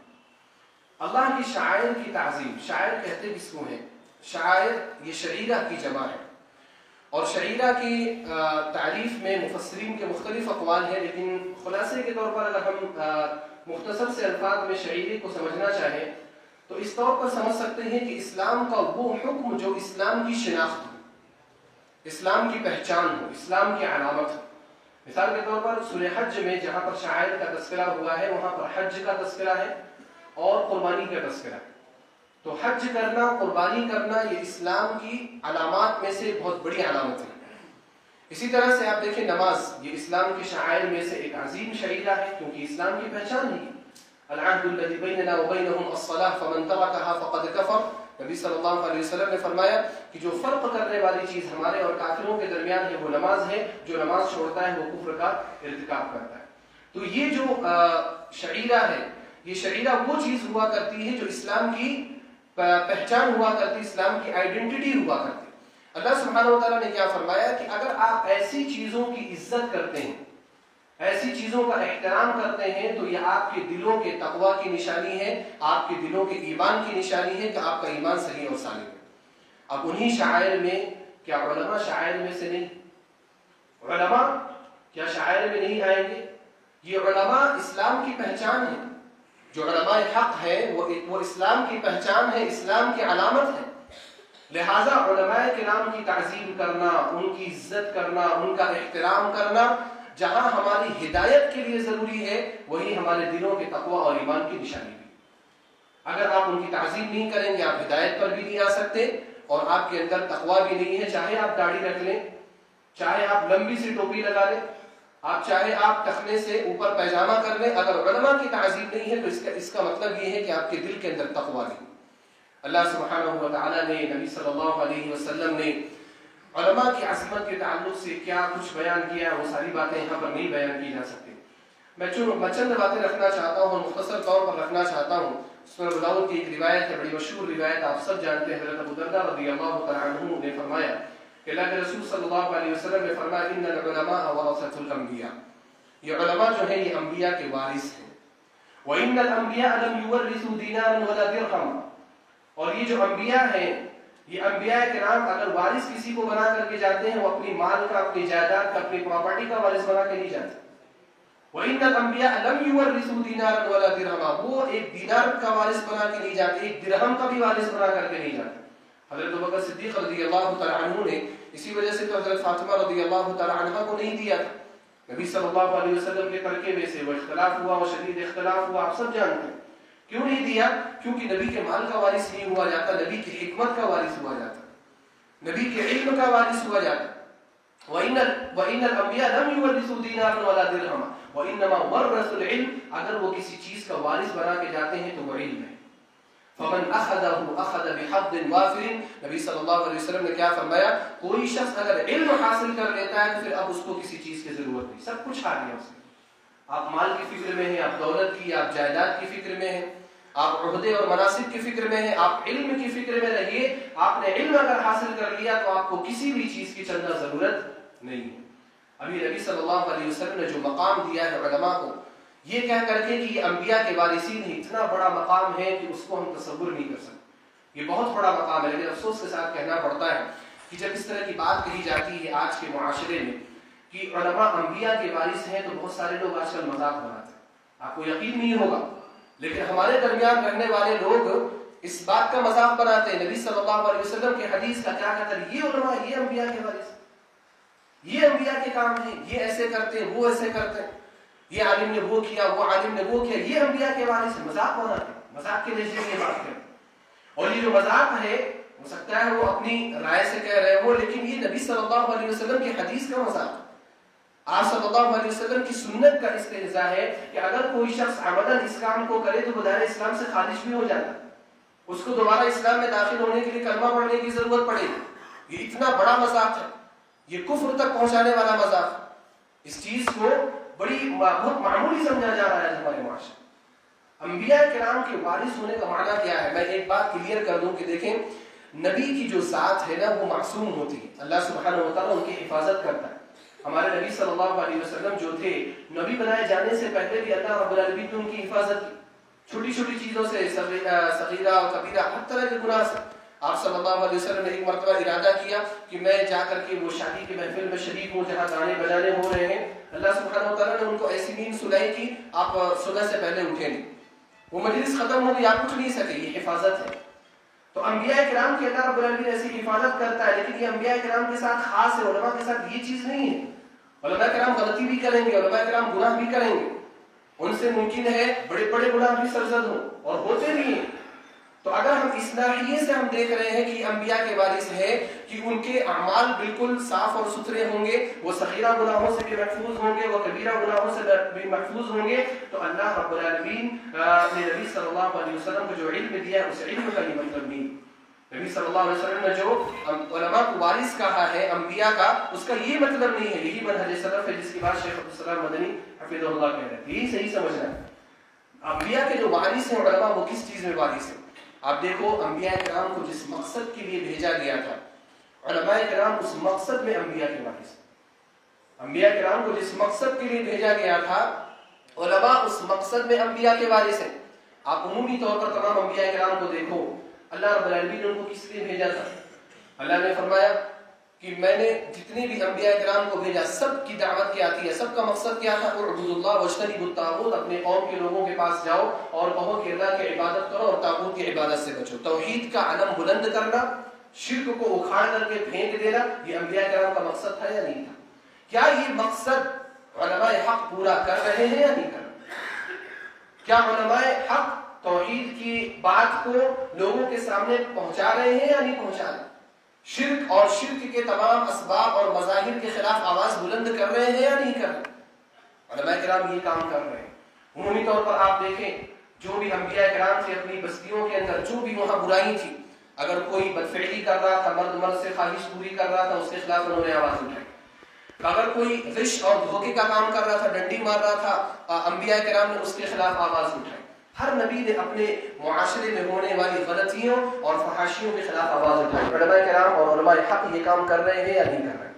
اللہ کی شعائر کی تعظیم، شعائر کہتے کس کو ہیں؟ شعائر یہ شعیرہ کی جمع ہے، اور شعیرہ کی تعریف میں مفسرین کے مختلف اقوال ہیں، لیکن خلاصے کے طور پر اگر ہم مختصر سے الفاظ میں شعیرے کو سمجھنا چاہیں تو اس طور پر سمجھ سکتے ہیں کہ اسلام کا وہ حکم جو اسلام کی شناخت ہو، اسلام کی پہچان ہو، اسلام کی علامت ہو. مثال کے طور پر سورہ حج میں جہاں پر شعائر کا تذکرہ ہوا ہے وہاں پر حج کا تذکرہ ہے اور قربانی کا تذکرہ ہے. تو حج کرنا، قربانی کرنا یہ اسلام کی علامات میں سے بہت بڑی علامت ہے. اسی طرح سے آپ دیکھیں نماز، یہ اسلام کے شعائر میں سے ایک عظیم شعیرہ ہے کیونکہ اسلام کی پہچان ہے. العهد الذي بيننا وبينهم الصلاة فمن تركها فقد كفر. نبی صلی اللہ علیہ وسلم نے فرمایا کہ جو فرق کرنے والی چیز ہمارے اور کافروں کے درمیان ہے وہ نماز ہے، جو نماز چھوڑتا ہے وہ کفر کا ارتکاب کرتا ہے. تو یہ جو شعیرہ ہے، یہ شعیرہ وہ چیز ہوا کرتی ہے جو اسلام کی پہچان ہوا کرتی، اسلام کی آئیڈینٹی ہوا کرتی۔ اللہ سبحانہ و تعالیٰ نے کیا فرمایا کہ اگر آپ ایسی چیزوں کی عزت کرتے ہیں، ایسی چیزوں کا احترام کرتے ہیں، تو یہ آپ کے دلوں کے تقوی کی نشانی ہے، آپ کے دلوں کے ایمان کی نشانی ہے کہ آپ کا ایمان صحیح اور سالم ہے۔ اب انہی شعائر میں کیا علماء شعائر میں سے نہیں؟ علماء کیا شعائر میں نہیں آئیں گے؟ یہ علماء اسلام کی پہچان ہے، جو علماء حق ہے وہ اسلام کی پہچان ہے، اسلام کی علامت ہے۔ لہٰذا علماء کرام کی تعظیم کرنا، ان کی عزت کرنا، ان کا احترام کرنا جہاں ہماری ہدایت کے لیے ضروری ہے، وہی ہمارے دلوں کے تقوی اور ایمان کی نشانی بھی۔ اگر آپ ان کی تعظیم نہیں کریں گے، آپ ہدایت پر بھی نہیں آ سکتے، اور آپ کے اندر تقوی بھی نہیں ہے۔ چاہے آپ داڑھی رکھ لیں، چاہے آپ لمبی سی ٹوپی لگا لیں، آپ چاہے آپ ٹخنے سے اوپر پیجامہ کر لیں، اگر علماء کی تعظیم نہیں ہے تو اس کا مطلب یہ ہے کہ آپ کے دل کے اندر تقوی نہیں۔ اللہ سبحانہ و تعالیٰ نے، نبی صلی اللہ علیہ وسلم نے علماء کی عظمت کے تعلق سے کیا کچھ بیان کیا، وہ ساری باتیں یہاں پر نہیں بیان کی جا سکتی۔ میں چند باتیں رکھنا چاہتا ہوں، مختصر طور پر رکھنا چاہتا ہوں۔ سنن ابو داؤد کی ایک روایت ہے، بڑی مشہور روایت، آپ سب جانتے ہیں، حضرت ابو درداء رضی اللہ تعالیٰ عنہ نے فرمایا کہ اللہ کے رسول صلی اللہ علیہ وسلم نے فرمایا ان العلماء ورثۃ الانبیاء، یہ علماء جو ہیں یہ انبیاء کے وارث ہیں۔ وان الانبیاء لم یورثوا دینارا ولا درہما، اور یہ جو انبیاء ہیں، یہ انبیاء کرام اگر وارث کسی کو بنا کر کے جاتے ہیں، وہ اپنی مال کا، اپنی جائیداد کا، اپنی پراپرٹی کا وارث بنا کے نہیں جاتے۔ وَإِنَّ الْأَنْبِيَاءَ لَمْ يُوَرِّثُوا دِينَارًا وَلَا دِرْهَمًا، وہ ایک دینار کا وارث بنا کے نہیں جاتے، ایک درہم کا بھی وارث بنا کر کے نہیں جاتے۔ حضرت ابوبکر صدیق رضی اللہ تعالیٰ عنہ نے اسی وجہ سے تو حضرت فاطمہ رضی اللہ تعالیٰ عنہ کو نہیں دیا تھا۔ نبی صلی اللہ علیہ وسلم کے ترکے میں سے وہ اختلاف ہوا، وہ شدید اختلاف ہوا، آپ سب جانتے ہیں۔ کیوں نہیں دیا؟ کیونکہ نبی کے مال کا وارث نہیں ہوا جاتا، نبی کی حکمت کا وارث ہوا جاتا، نبی کے علم کا وارث ہوا جاتا۔ وَإِنَّ الْأَنْبِيَاءَ لَمْ يُوَرِّثُوا دِينَارًا وَلَا دِرْهَمًا وَإِنَّمَا وَرَّثُوا الْعِلْمَ، اگر وہ کسی چیز کا وارث بنا کے جاتے ہیں تو وہ علم ہے۔ فَمَنْ أَخَذَهُ أَخَذَ بِحَظٍ وَافِرٍ، نبی صلی اللہ علیہ وسلم نے کیا فرمایا؟ کوئی شخص اگر علم حاصل کر لیتا ہے تو پھر اب اس کو کسی چیز کی ضرورت نہیں، سب کچھ آ گیا اس میں۔ آپ مال کی فکر میں ہیں، آپ دولت کی، آپ جائیداد کی فکر میں ہیں، آپ عہدے اور مناصب کی فکر میں ہیں، آپ علم کی فکر میں رہیے۔ آپ نے علم اگر حاصل کر لیا تو آپ کو کسی بھی چیز کی چندہ ضرورت نہیں ہے۔ ابھی نبی صلی اللہ علیہ وسلم نے جو مقام دیا ہے علماء کو، یہ کہہ کر کے کہ یہ انبیاء کے وارثین ہیں، اتنا بڑا مقام ہے کہ اس کو ہم تصور نہیں کر سکتے۔ یہ بہت بڑا مقام ہے، لیکن افسوس کے ساتھ کہنا پڑتا ہے کہ جب اس طرح کی بات کہی جاتی ہے آج کے معاشرے میں کہ علماء انبیاء کے وارث ہیں، تو بہت سارے لوگ آج کل مذاق بناتے ہیں۔ آپ کو یقین نہیں ہوگا، لیکن ہمارے درمیان رہنے والے لوگ اس بات کا مذاق بناتے ہیں۔ نبی صلی اللہ علیہ وسلم کی حدیث کا کیا کہتا ہے؟ یہ علماء، یہ انبیاء کے وارث، یہ انبیاء کے کام ہیں، یہ ایسے کرتے ہیں، وہ ایسے کرتے ہیں، یہ عالم نے وہ کیا، وہ عالم نے وہ کیا، یہ انبیاء کے وارث ہیں۔ مذاق بناتے ہیں، مذاق کے لہجے میں بات کرتے ہیں۔ اور یہ جو مذاق ہے، ہو سکتا ہے وہ اپنی رائے سے کہہ رہے ہو، لیکن یہ نبی صلی اللہ علیہ وسلم کی حدیث کا مذاق ہے۔ آپ صلی اللہ علیہ وسلم کی سنت کا استہزاء ہے کہ اگر کوئی شخص عمدن اس کام کو کرے تو وہ دائرہ اسلام سے خارج بھی ہو جاتا ہے، اس کو دوبارہ اسلام میں داخل ہونے کے لیے کلمہ پڑھنے کی ضرورت پڑے گی۔ یہ اتنا بڑا مذاق ہے، یہ کفر تک پہنچانے والا مذاق ہے۔ اس چیز کو بہت معمولی سمجھا جا رہا ہے ہمارے معاشرے۔ انبیاء کرام کے وارث ہونے کا معنی کیا ہے؟ میں ایک بات کلیئر کر دوں کہ دیکھیں، نبی کی جو ذات ہے نا وہ معصوم ہوتی ہے، اللہ سبحانہ و تعالیٰ ان کی حفاظت کرتا ہے۔ ہمارے نبی صلی اللہ علیہ وسلم جو تھے، نبی بنائے جانے سے پہلے بھی اللہ رب العالمین نے ان کی حفاظت کی، چھوٹی چھوٹی چیزوں سے، صغیرہ اور کبیرہ، ہر طرح کے گناہ سے۔ آپ صلی اللہ علیہ وسلم نے ایک مرتبہ ارادہ کیا کہ میں جا کر کے وہ شادی کے محفل میں شریک ہوں جہاں گانے بجانے ہو رہے ہیں۔ اللہ سبحانہ و تعالیٰ نے ان کو ایسی نیند سلائی کہ آپ صبح سے پہلے اٹھے نہیں، وہ مجلس ختم ہو گئی، آپ اٹھ نہیں سکے، یہ حفاظت ہے۔ تو انبیاء کرام کی اللہ رب العالمین ایسی حفاظت کرتا ہے، لیکن یہ انبیاء کرام کے ساتھ خاص ہے، علماء کے ساتھ یہ چیز نہیں ہے۔ علماء کرام غلطی بھی کریں گے، علماء کرام گناہ بھی کریں گے، ان سے ممکن ہے بڑے بڑے گناہ بھی سرزد ہوں، اور ہوتے بھی ہیں۔ تو اگر ہم اس ناحیے سے ہم دیکھ رہے ہیں کہ انبیاء کے وارث ہیں کہ ان کے اعمال بالکل صاف اور ستھرے ہوں گے، وہ صغیرہ گناہوں سے بھی محفوظ ہوں گے، وہ کبیرہ گناہوں سے بھی محفوظ ہوں گے، تو اللہ رب العالمین نے نبی صلی اللہ علیہ وسلم کو جو علم دیا ہے اس علم کا یہ مطلب نہیں۔ نبی صلی اللہ علیہ وسلم نے جو علماء کو وارث کہا ہے انبیاء کا، اس کا یہ مطلب نہیں ہے۔ یہی منہج سلف ہے جس کی بات شیخ عبدالسلام مدنی حفظہ اللہ کہہ رہے ہیں، یہی صحیح سمجھنا ہے۔ انبیاء کے جو وارث ہیں علماء، وہ کس چیز میں وارث ہیں؟ آپ دیکھو انبیاء کرام کو جس مقصد کے لیے بھیجا گیا تھا، علماء کرام اس مقصد میں انبیاء کے وارث ہیں۔ انبیاء کرام کو جس مقصد کے لیے بھیجا گیا تھا، علماء اس مقصد میں انبیاء کے وارث ہیں۔ آپ عمومی طور پر تمام انبیاء کرام کو دیکھو، اللہ رب العالمین نے ان کو کس لیے بھیجا تھا؟ اللہ نے فرمایا کہ میں نے جتنے بھی انبیاء کرام کو بھیجا سب کی دعوت کیا تھی ہے، سب کا مقصد کیا تھا؟ اعبدوا اللہ واجتنبوا الطاغوت، اپنے قوم کے لوگوں کے پاس جاؤ اور کہو کہ اللہ کی عبادت کرو اور طاغوت کی عبادت سے بچو۔ توحید کا علم بلند کرنا، شرک کو اکھاڑ کر کے پھینک دینا، یہ انبیاء کرام کا مقصد تھا یا نہیں تھا؟ کیا یہ مقصد علماء حق پورا کر رہے ہیں یا نہیں کر رہے؟ کیا علماء حق توحید کی بات کو لوگوں کے سامنے پہنچا رہے ہیں یا نہیں پہنچا رہے؟ شرک اور شرک کے تمام اسباب اور مظاہر کے خلاف آواز بلند کر رہے ہیں یا نہیں کر رہے؟ علماء کرام یہ کام کر رہے ہیں۔ عمومی طور پر آپ دیکھیں، جو بھی انبیاء کرام تھے اپنی بستیوں کے اندر جو بھی وہاں برائی تھی، اگر کوئی بدفعلی کر رہا تھا، مرد سے خواہش پوری کر رہا تھا، اس کے خلاف انہوں نے آواز اٹھائی۔ اگر کوئی غش اور دھوکے کا کام کر رہا تھا، ڈنڈی مار رہا تھا، انبیاء کرام نے اس کے خلاف آواز اٹھائی۔ ہر نبی نے اپنے معاشرے میں ہونے والی غلطیوں اور فحاشیوں کے خلاف آواز اٹھائی۔ علماء کرام اور علماء حق یہ کام کر رہے ہیں یا نہیں کر رہے؟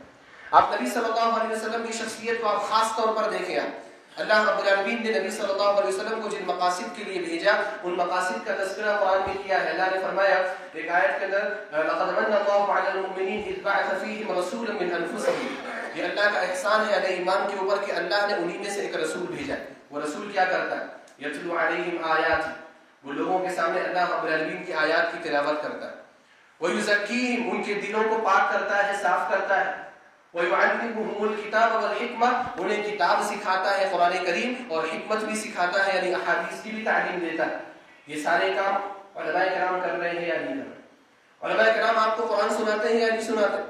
آپ نبی صلی اللہ علیہ وسلم کی شخصیت کو آپ خاص طور پر دیکھیں۔ اللہ رب العالمین نے نبی صلی اللہ علیہ وسلم کو جن مقاصد کے لیے بھیجا، ان مقاصد کا تذکرہ قرآن میں کیا ہے۔ اللہ نے فرمایا ایک آیت کے اندر، لقد من اللہ علی المؤمنین اذ بعث فیہم رسولا من انفسہم، یہ اللہ کا احسان ہے علیہ ایمان کے اوپر کہ اللہ نے انہی میں سے ایک رسول بھیجا۔ وہ رسول کیا کرتا ہے؟ یتلو علیہم آیات، وہ لوگوں کے سامنے اللہ رب العالمین کی آیات کی تلاوت کرتا ہے۔ ویزکیہم، ان کے دلوں کو پاک کرتا ہے، صاف کرتا ہے۔ وَيُعَلِّمُهُمُ الْكِتَابَ وَالْحِكْمَةَ، انہیں کتاب سکھاتا ہے قرآن کریم، اور حکمت بھی سکھاتا ہے، یعنی احادیث کی بھی تعلیم دیتا ہے۔ یہ سارے کام علماء کرام کر رہے ہیں یا نہیں کر رہے؟ علماء کرام آپ کو قرآن سناتے ہیں یا نہیں سناتے؟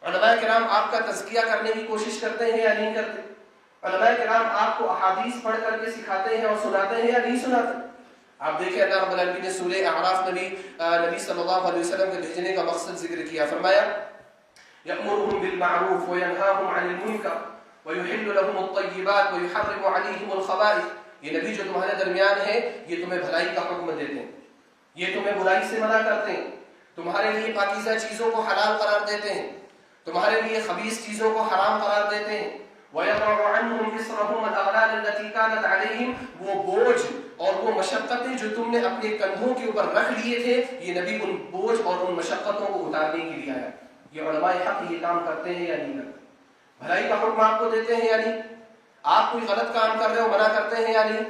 علماء کرام آپ کا تزکیہ کرنے کی کوشش کرتے ہیں یا نہیں کرتے؟ علماء کرام آپ کو احادیث پڑھ کر کے سکھاتے ہیں اور سناتے ہیں یا نہیں سناتے؟ آپ دیکھیں اللہ رب العالمین نے سورہ اعراف میں نبی صلی اللہ علیہ وسلم کے بھیجنے کا مقصد ذکر کیا۔ فرمایا يأمرهم بالمعروف وينهاهم عن المنكر ويحل لهم الطيبات ويحرم عليهم الخبائث، یہ نبی جو تمہارے درمیان ہے یہ تمہیں بھلائی کا حکم دیتے ہیں، یہ تمہیں برائی سے منع کرتے ہیں، تمہارے لیے پاکیزہ چیزوں کو حلال قرار دیتے ہیں، تمہارے لیے خبیث چیزوں کو حرام قرار دیتے ہیں۔ وَيَضَعُ عَنْهُمْ إِصْرَهُمْ وَالْأَغْلَالَ الَّتِي كَانَتْ عَلَيْهِمْ، وہ بوجھ اور وہ مشقتیں جو تم نے اپنے کندھوں کے اوپر رکھ لیے تھے، یہ نبی ان بوجھ اور ان مشقتوں کو اتارنے کے لیے آیا۔ یہ علماء حق یہ کام کرتے ہیں یا نہیں کرتے؟ بھلائی کا حکم آپ کو دیتے ہیں یا نہیں؟ آپ کوئی غلط کام کر رہے ہو منع کرتے ہیں یا نہیں؟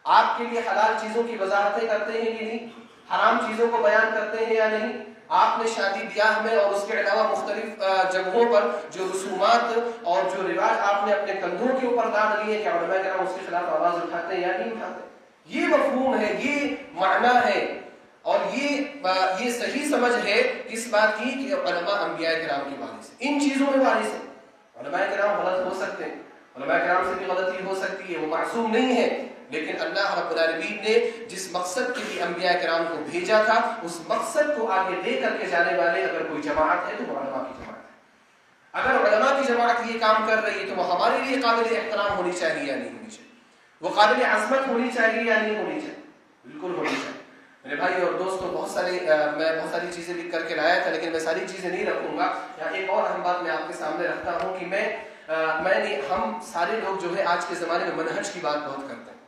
آپ کے لیے حلال چیزوں کی وضاحتیں کرتے ہیں کہ نہیں؟ حرام چیزوں کو بیان کرتے ہیں یا نہیں؟ آپ نے شادی بیاہ میں اور اس کے علاوہ مختلف جگہوں پر جو رسومات اور جو رواج آپ نے اپنے کندھوں کے اوپر ڈال لیے، کیا علماء کرام اس کے خلاف آواز اٹھاتے ہیں یا نہیں اٹھاتے؟ یہ مفہوم ہے، یہ معنی ہے، اور یہ صحیح سمجھ ہے کس بات کی کہ علماء انبیاء کرام کے وارث ہیں، ان چیزوں میں وارث ہیں۔ علماء کرام غلط ہو سکتے ہیں، علماء کرام سے بھی غلطی ہو سکتی ہے، وہ معصوم نہیں ہے، لیکن اللہ رب العالمین نے جس مقصد کے لیے انبیاء کرام کو بھیجا تھا اس مقصد کو آگے لے کر کے جانے والے اگر کوئی جماعت ہے تو وہ علماء کی جماعت ہے۔ اگر علماء کی جماعت یہ کام کر رہی ہے تو وہ ہمارے لیے قابل احترام ہونی چاہیے یا نہیں ہونی چاہیے؟ وہ قابل عظمت ہونی چاہیے یا نہیں ہونی چاہیے؟ بالکل ہونی چاہیے۔ میرے بھائی اور دوستوں، میں بہت ساری چیزیں لکھ کر کے لایا تھا، لیکن میں ساری چیزیں نہیں رکھوں گا۔ یہاں ایک اور اہم بات میں آپ کے سامنے رکھتا ہوں کہ ہم سارے لوگ جو ہے آج کے زمانے میں منہج کی بات بہت کرتے ہیں،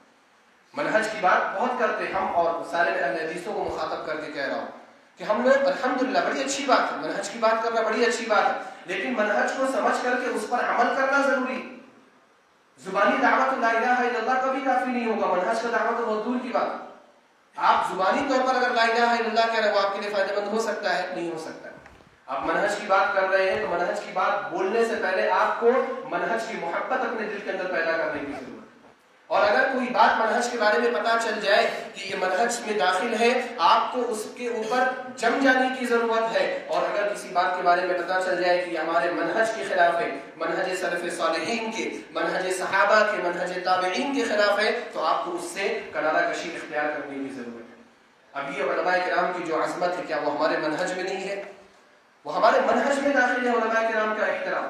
منہج کی بات بہت کرتے ہیں ہم، اور سارے اہل حدیثوں کو مخاطب کر کے کہہ رہا ہوں کہ ہم لوگ الحمدللہ بڑی اچھی بات ہے، منہج کی بات کرنا بڑی اچھی بات ہے، لیکن منہج کو سمجھ کر کے اس پر عمل کرنا ضروری۔ زبانی دعوت لا الہ الا اللہ کبھی کافی نہیں ہوگا، منہج کا دعوت تو بہت دور کی بات ہے۔ آپ زبانی طور پر اگر لا الہ الا اللہ کہہ رہے ہیں وہ آپ کے لیے فائدہ مند ہو سکتا ہے، نہیں ہو سکتا ہے۔ آپ منہج کی بات کر رہے ہیں تو منہج کی بات بولنے سے پہلے آپ کو منہج کی محبت اپنے دل کے اندر پیدا کرنے کی ضرورت ہے، اور اگر کوئی بات منہج کے بارے میں پتہ چل جائے کہ یہ منہج میں داخل ہے، آپ کو اس کے اوپر جم جانے کی ضرورت ہے، اور اگر کسی بات کے بارے میں پتہ چل جائے کہ یہ ہمارے منہج کے خلاف ہے، منہج سلف صالحین کے، منہج صحابہ کے، منہج تابعین کے خلاف ہے، تو آپ کو اس سے کنارہ کشی اختیار کرنے کی ضرورت ہے۔ اب یہ علماء کرام کی جو عظمت ہے، کیا وہ ہمارے منہج میں نہیں ہے؟ وہ ہمارے منہج میں داخل ہے علماء کرام کا احترام،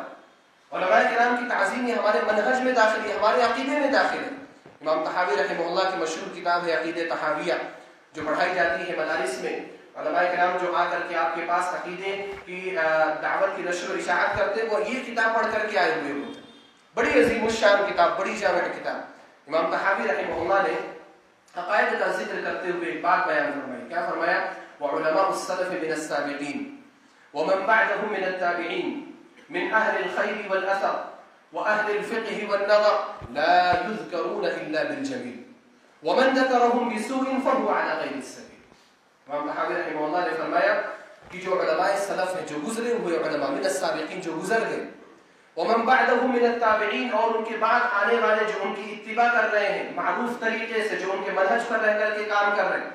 علماء کرام کی تعظیم یہ ہمارے منہج میں داخل ہے، ہمارے عقیدے میں داخل ہے۔ امام طحاوی رحمہ اللہ کی مشہور کتاب ہے عقیدہ طحاویہ، جو پڑھائی جاتی ہے مدارس میں، علماء کرام جو آ کر کے آپ کے پاس عقیدے کی دعوت کی نشر و اشاعت کرتے، وہ یہ کتاب پڑھ کر کے آئے ہوئے ہوتے. بڑی عظیم الشان کتاب، بڑی جامع کتاب. امام طحاوی رحمہ اللہ نے عقائد کا ذکر کرتے ہوئے ایک بات بیان فرمائی. کیا فرمایا؟ وعلماء السلف من السابقین ومن بعدهم من التابعین من اہل الخیر والاثر واہل الفقہ والنظر لا یذکرون الا بالجمیل ومن ذکرهم بسوء فهو على غیر السبیل. امام طحاوی رحمہ اللہ نے فرمایا کہ جو علماء سلف ہیں، جو گزرے ہوئے علماء من السابقین جو گزر گئے، ومن بعدهم من التابعین اور ان کے بعد آنے والے جو ان کی اتباع کر رہے ہیں معروف طریقے سے، جو ان کے منہج پر رہ کر کے کام کر رہے ہیں،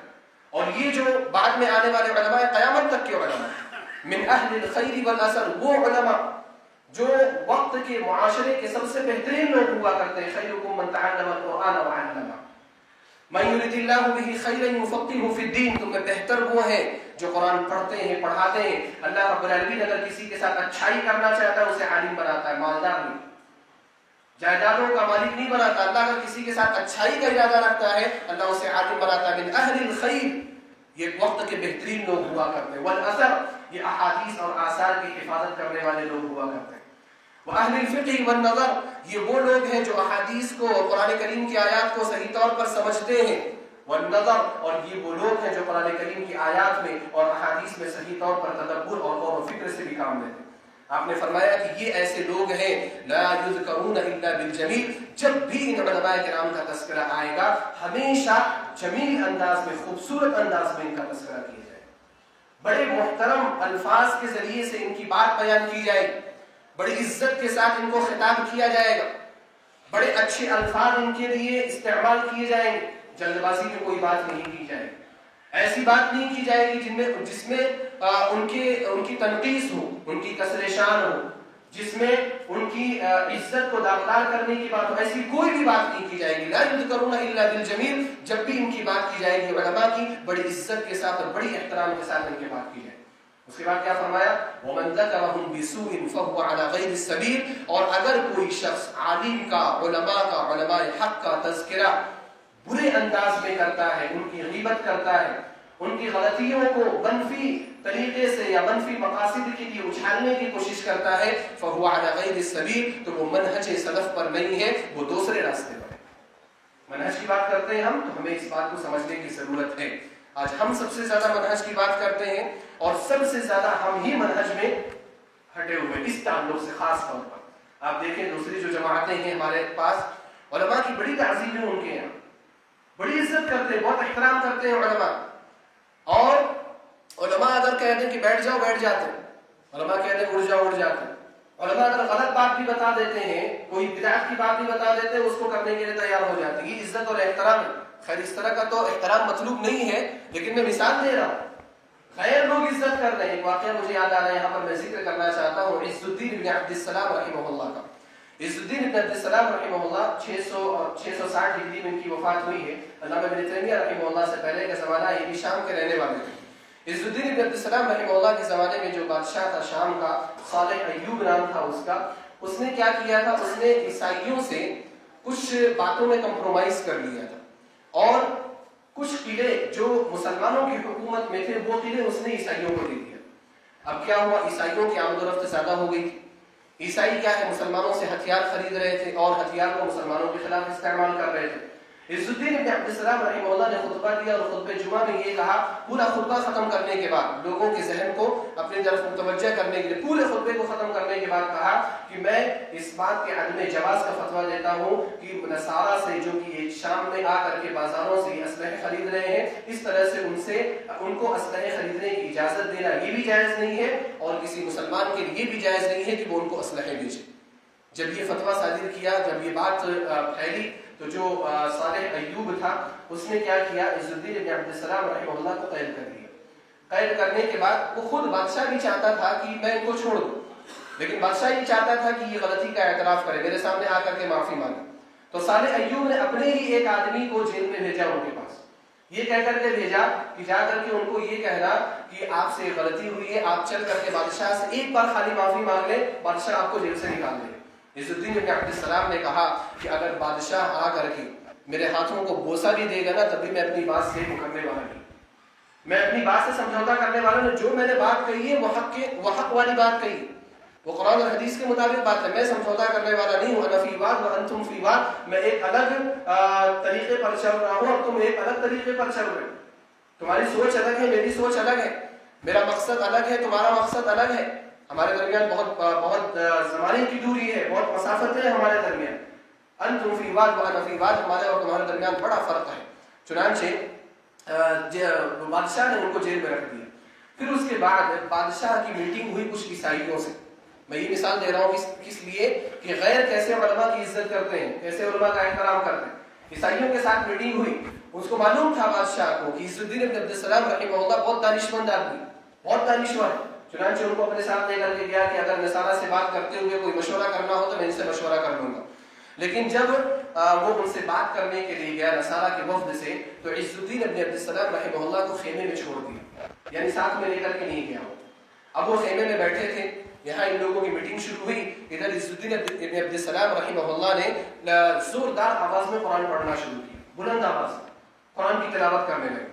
اور یہ جو بعد میں آنے والے علماء قیامت تک کے علماء من اہل الخیر والاثر، وہ علماء جو وقت کے معاشرے کے سب سے بہترین لوگ ہوا کرتے ہیں. خیرکم من تعلم القرآن وعلمہ من یرد اللہ بہ خیرا یفقہہ فی الدین. تم میں بہتر وہ ہیں جو قرآن پڑھتے ہیں، پڑھاتے ہیں. اللہ رب العالمین اگر کسی کے ساتھ اچھائی کرنا چاہتا ہے اسے عالم بناتا ہے، مالدار نہیں، جائیدادوں کا مالک نہیں بناتا. اللہ اگر کسی کے ساتھ اچھائی کا ارادہ رکھتا ہے اللہ اسے عالم بناتا ہے. من اہل الخیر، یہ وقت کے بہترین لوگ ہوا کرتے ہیں. والاثر، یہ احادیث اور آثار کی حفاظت کرنے والے لوگ ہوا کرتے ہیں. واہل الفقہ والنظر، یہ وہ لوگ ہیں جو احادیث کو اور قرآن کریم کی آیات کو صحیح طور پر سمجھتے ہیں. والنظر، اور یہ وہ لوگ ہیں جو قرآن کریم کی آیات میں اور احادیث میں صحیح طور پر تدبر اور غور و فکر سے بھی کام لیتے ہیں. آپ نے فرمایا کہ یہ ایسے لوگ ہیں لا یذکرون الا بالجمیل، جب بھی ان علماء کرام کا تذکرہ آئے گا ہمیشہ جمیل انداز میں، خوبصورت انداز میں ان کا تذکرہ کیا جائے گا. بڑے محترم الفاظ کے ذریعے سے ان کی بات بیان کی جائے گی، بڑی عزت کے ساتھ ان کو خطاب کیا جائے گا، بڑے اچھے الفاظ ان کے لیے استعمال کیے جائیں گے. جلد بازی میں کوئی بات نہیں کی جائے گی، ایسی بات نہیں کی جائے گی جس میں ان کی تنقیص ہو، ان کی کسر شان ہو، جس میں ان کی عزت کو داغدار کرنے کی بات ہو. ایسی کوئی بھی بات نہیں کی جائے گی. لا یذکرون الا بالجمیل، جب بھی ان کی بات کی جائے گی علماء کی بڑی عزت کے ساتھ اور بڑی احترام کے ساتھ ان کی بات کی جائے. اس کے بعد کیا فرمایا؟ ومن ذکرهم بسوء فهو على غیر السبیل، اور اگر کوئی شخص عالم کا، علماء حق کا تذکرہ برے انداز میں کرتا ہے، ان کی غیبت کرتا ہے، ان کی غلطیوں کو منفی طریقے سے یا منفی مقاصد کے لیے اچھالنے کی کوشش کرتا ہے، فهو على غیر السبیل، تو وہ منہج سلف پر نہیں ہے، وہ دوسرے راستے پر ہے. منہج کی بات کرتے ہیں ہم، تو ہمیں اس بات کو سمجھنے کی ضرورت ہے. آج ہم سب سے زیادہ منہج کی بات کرتے ہیں اور سب سے زیادہ ہم ہی منہج میں ہٹے ہوئے اس تعلق سے. خاص طور پر آپ دیکھیں دوسری جو جماعتیں ہیں ہمارے پاس، علماء کی بڑی تعظیم ہے ان کے یہاں، بڑی عزت کرتے ہیں، بہت احترام کرتے ہیں علماء. اور علماء اگر کہتے ہیں کہ بیٹھ جاؤ بیٹھ جاتے ہیں، علماء کہتے ہیں اڑ جاؤ اڑ جاتے ہیں. علماء اگر غلط بات بھی بتا دیتے ہیں، کوئی بدعت کی بات بھی بتا دیتے ہیں، اس کو کرنے کے لیے تیار ہو جاتے ہیں. یہ عزت اور احترام ہے. خیر اس طرح کا تو احترام مطلوب نہیں ہے، لیکن میں مثال دے رہا ہوں. خیر لوگ عزت کر رہے ہیں. ایک واقعہ مجھے یاد آ رہا ہے، یہاں پر میں ذکر کرنا چاہتا ہوں عز الدین ابن عبد السلام رحمہ اللہ کا. عز الدین ابن عبد السلام رحمہ اللہ 660 ہجری میں ان کی وفات ہوئی ہے. علامہ ابن تیمیہ رحمہ اللہ سے پہلے کا زمانہ، یہ بھی شام کے رہنے والے تھے. عز الدین ابن عبد السلام رحمہ اللہ کے زمانے میں جو بادشاہ تھا شام کا، صالح ایوب نام تھا اس کا، اس نے کیا کیا تھا؟ اس نے عیسائیوں سے کچھ باتوں میں کمپرومائز کر لیا تھا، اور کچھ قلعے جو مسلمانوں کی حکومت میں تھے وہ قلعے اس نے عیسائیوں کو دے دیا. اب کیا ہوا؟ عیسائیوں کی آمد و رفت زیادہ ہو گئی تھی. عیسائی کیا ہے؟ مسلمانوں سے ہتھیار خرید رہے تھے اور ہتھیار کو مسلمانوں کے خلاف استعمال کر رہے تھے. عز الدین ابن عبد السلام رحمہ اللہ نے خطبہ دیا اور خطبہ جمعہ میں یہ کہا، پورا خطبہ ختم کرنے کے بعد لوگوں کے ذہن کو اپنی طرف متوجہ کرنے کے لیے پورے خطبے کو ختم کرنے کے بعد کہا کہ میں اس بات کے عدم جواز کا فتویٰ دیتا ہوں کہ نصارہ سے جو کہ شام میں آ کر کے بازاروں سے اسلحے خرید رہے ہیں، اس طرح سے ان کو اسلحے خریدنے کی اجازت دینا یہ بھی جائز نہیں ہے، اور کسی مسلمان کے لیے بھی جائز نہیں ہے کہ وہ ان کو اسلحے بیچے. جب یہ فتویٰ صادر کیا، جب یہ بات پھیلی، تو جو صالح ایوب تھا اس نے کیا کیا؟ عز الدین ابن عبد السلام رحمہ اللہ کو قید کر دیا. قید کرنے کے بعد وہ خود بادشاہ بھی چاہتا تھا کہ میں ان کو چھوڑ دوں، لیکن بادشاہ یہ چاہتا تھا کہ یہ غلطی کا اعتراف کرے، میرے سامنے آ کر کے معافی مانگے. تو صالح ایوب نے اپنے ہی ایک آدمی کو جیل میں بھیجا ان کے پاس، یہ کہہ کر کے بھیجا کہ جا کر کے ان کو یہ کہنا کہ آپ سے غلطی ہوئی ہے، آپ چل کر کے بادشاہ سے ایک بار خالی معافی مانگ لیں، بادشاہ آپ کو جیل سے نکال دے. عز الدین ابن عبد السلام نے کہا کہ اگر بادشاہ آ کر کے میرے ہاتھوں کو بوسہ بھی دے گا نا تب بھی میں اپنی بات سے مکرنے والا نہیں. میں اپنی بات سے سمجھوتا کرنے والا نے جو میں نے بات کہی ہے وہ حق والی بات کہی، وہ قرآن اور حدیث کے مطابق بات ہے. میں سمجھوتا کرنے والا نہیں ہوں. انا فی واد وانتم فی واد، میں ایک الگ طریقے پر چل رہا ہوں اور تم ایک الگ طریقے پر چل رہے ہو. تمہاری سوچ الگ ہے، میری سوچ الگ ہے، میرا مقصد الگ ہے، تمہارا مقصد الگ ہے. ہمارے درمیان بہت زمانے کی دوری ہے، بہت مسافت ہے ہمارے درمیان. انتم فی واد وانا فی واد، ہمارے اور تمہارے درمیان بڑا فرق ہے. چنانچہ بادشاہ نے ان کو جیل میں رکھ دیا. پھر اس کے بعد بادشاہ کی میٹنگ ہوئی کچھ عیسائیوں سے. میں یہ مثال دے رہا ہوں کس لیے کہ غیر کیسے علماء کی عزت کرتے ہیں، کیسے علماء کا احترام کرتے ہیں. عیسائیوں کے ساتھ میٹنگ ہوئی. اس کو معلوم تھا بادشاہ کو کہ عز الدین ابن عبدالسلام رحمہ اللہ بہت دانشمند آدمی، بہت دانشور ہے. چنانچہ ان کو اپنے ساتھ لے کر کے گیا کہ اگر نصارہ سے بات کرتے ہوئے کوئی مشورہ کرنا ہو تو میں ان سے مشورہ کر لوں گا. لیکن جب وہ ان سے بات کرنے کے لیے گیا نصارہ کے وفد سے، تو عز الدین ابن عبدالسلام رحمہ اللہ کو خیمے میں چھوڑ دیا، یعنی ساتھ میں لے کر کے نہیں گیا. اب وہ خیمے میں بیٹھے تھے، یہاں ان لوگوں کی میٹنگ شروع ہوئی. ادھر عز الدین ابن عبدالسلام رحمہ اللہ نے زوردار آواز میں قرآن پڑھنا شروع کیا، بلند آواز میں قرآن کی تلاوت کرنے لگے.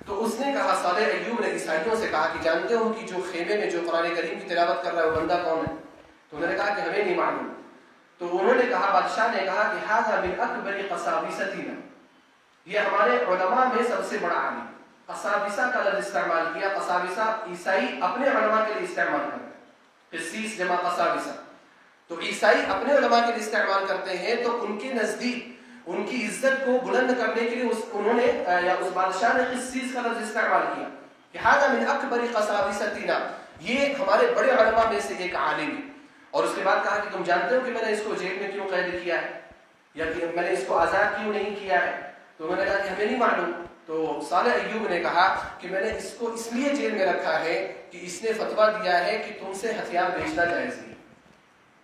تو اس نے کہا، صالح ایوب نے عیسائیوں سے کہا کہ جانتے ہو کہ جو خیمے میں جو قرآن کریم کی تلاوت کر رہا ہے وہ بندہ کون ہے؟ تو انہوں نے کہا کہ ہمیں نہیں معلوم. تو انہوں نے کہا، بادشاہ نے کہا کہ ھذا من اکبر قساوستنا، یہ ہمارے علماء میں سب سے بڑا عالم. قساوسہ کا لفظ استعمال کیا. قساوسہ عیسائی اپنے علماء کے لیے استعمال کرتے ہیں، قسیس جمع قساوسہ. تو عیسائی اپنے علماء کے لیے استعمال کرتے ہیں. تو ان کے نزدیک ان کی عزت کو بلند کرنے کے لیے انہوں نے یا اس بادشاہ نے قسیس کا لفظ استعمال کیا کہ ھذا من اکبر قساوستنا، یہ ہمارے بڑے علماء میں سے ایک عالم ہے. اور اس کے بعد کہا کہ تم جانتے ہو کہ میں نے اس کو جیل میں کیوں قید کیا ہے، یا کہ میں نے اس کو آزاد کیوں نہیں کیا ہے؟ تو انہوں نے کہا کہ ہمیں نہیں معلوم. تو صالح ایوب نے کہا کہ میں نے اس کو اس لیے جیل میں رکھا ہے کہ اس نے فتویٰ دیا ہے کہ تم سے ہتھیار بیچنا جائز نہیں،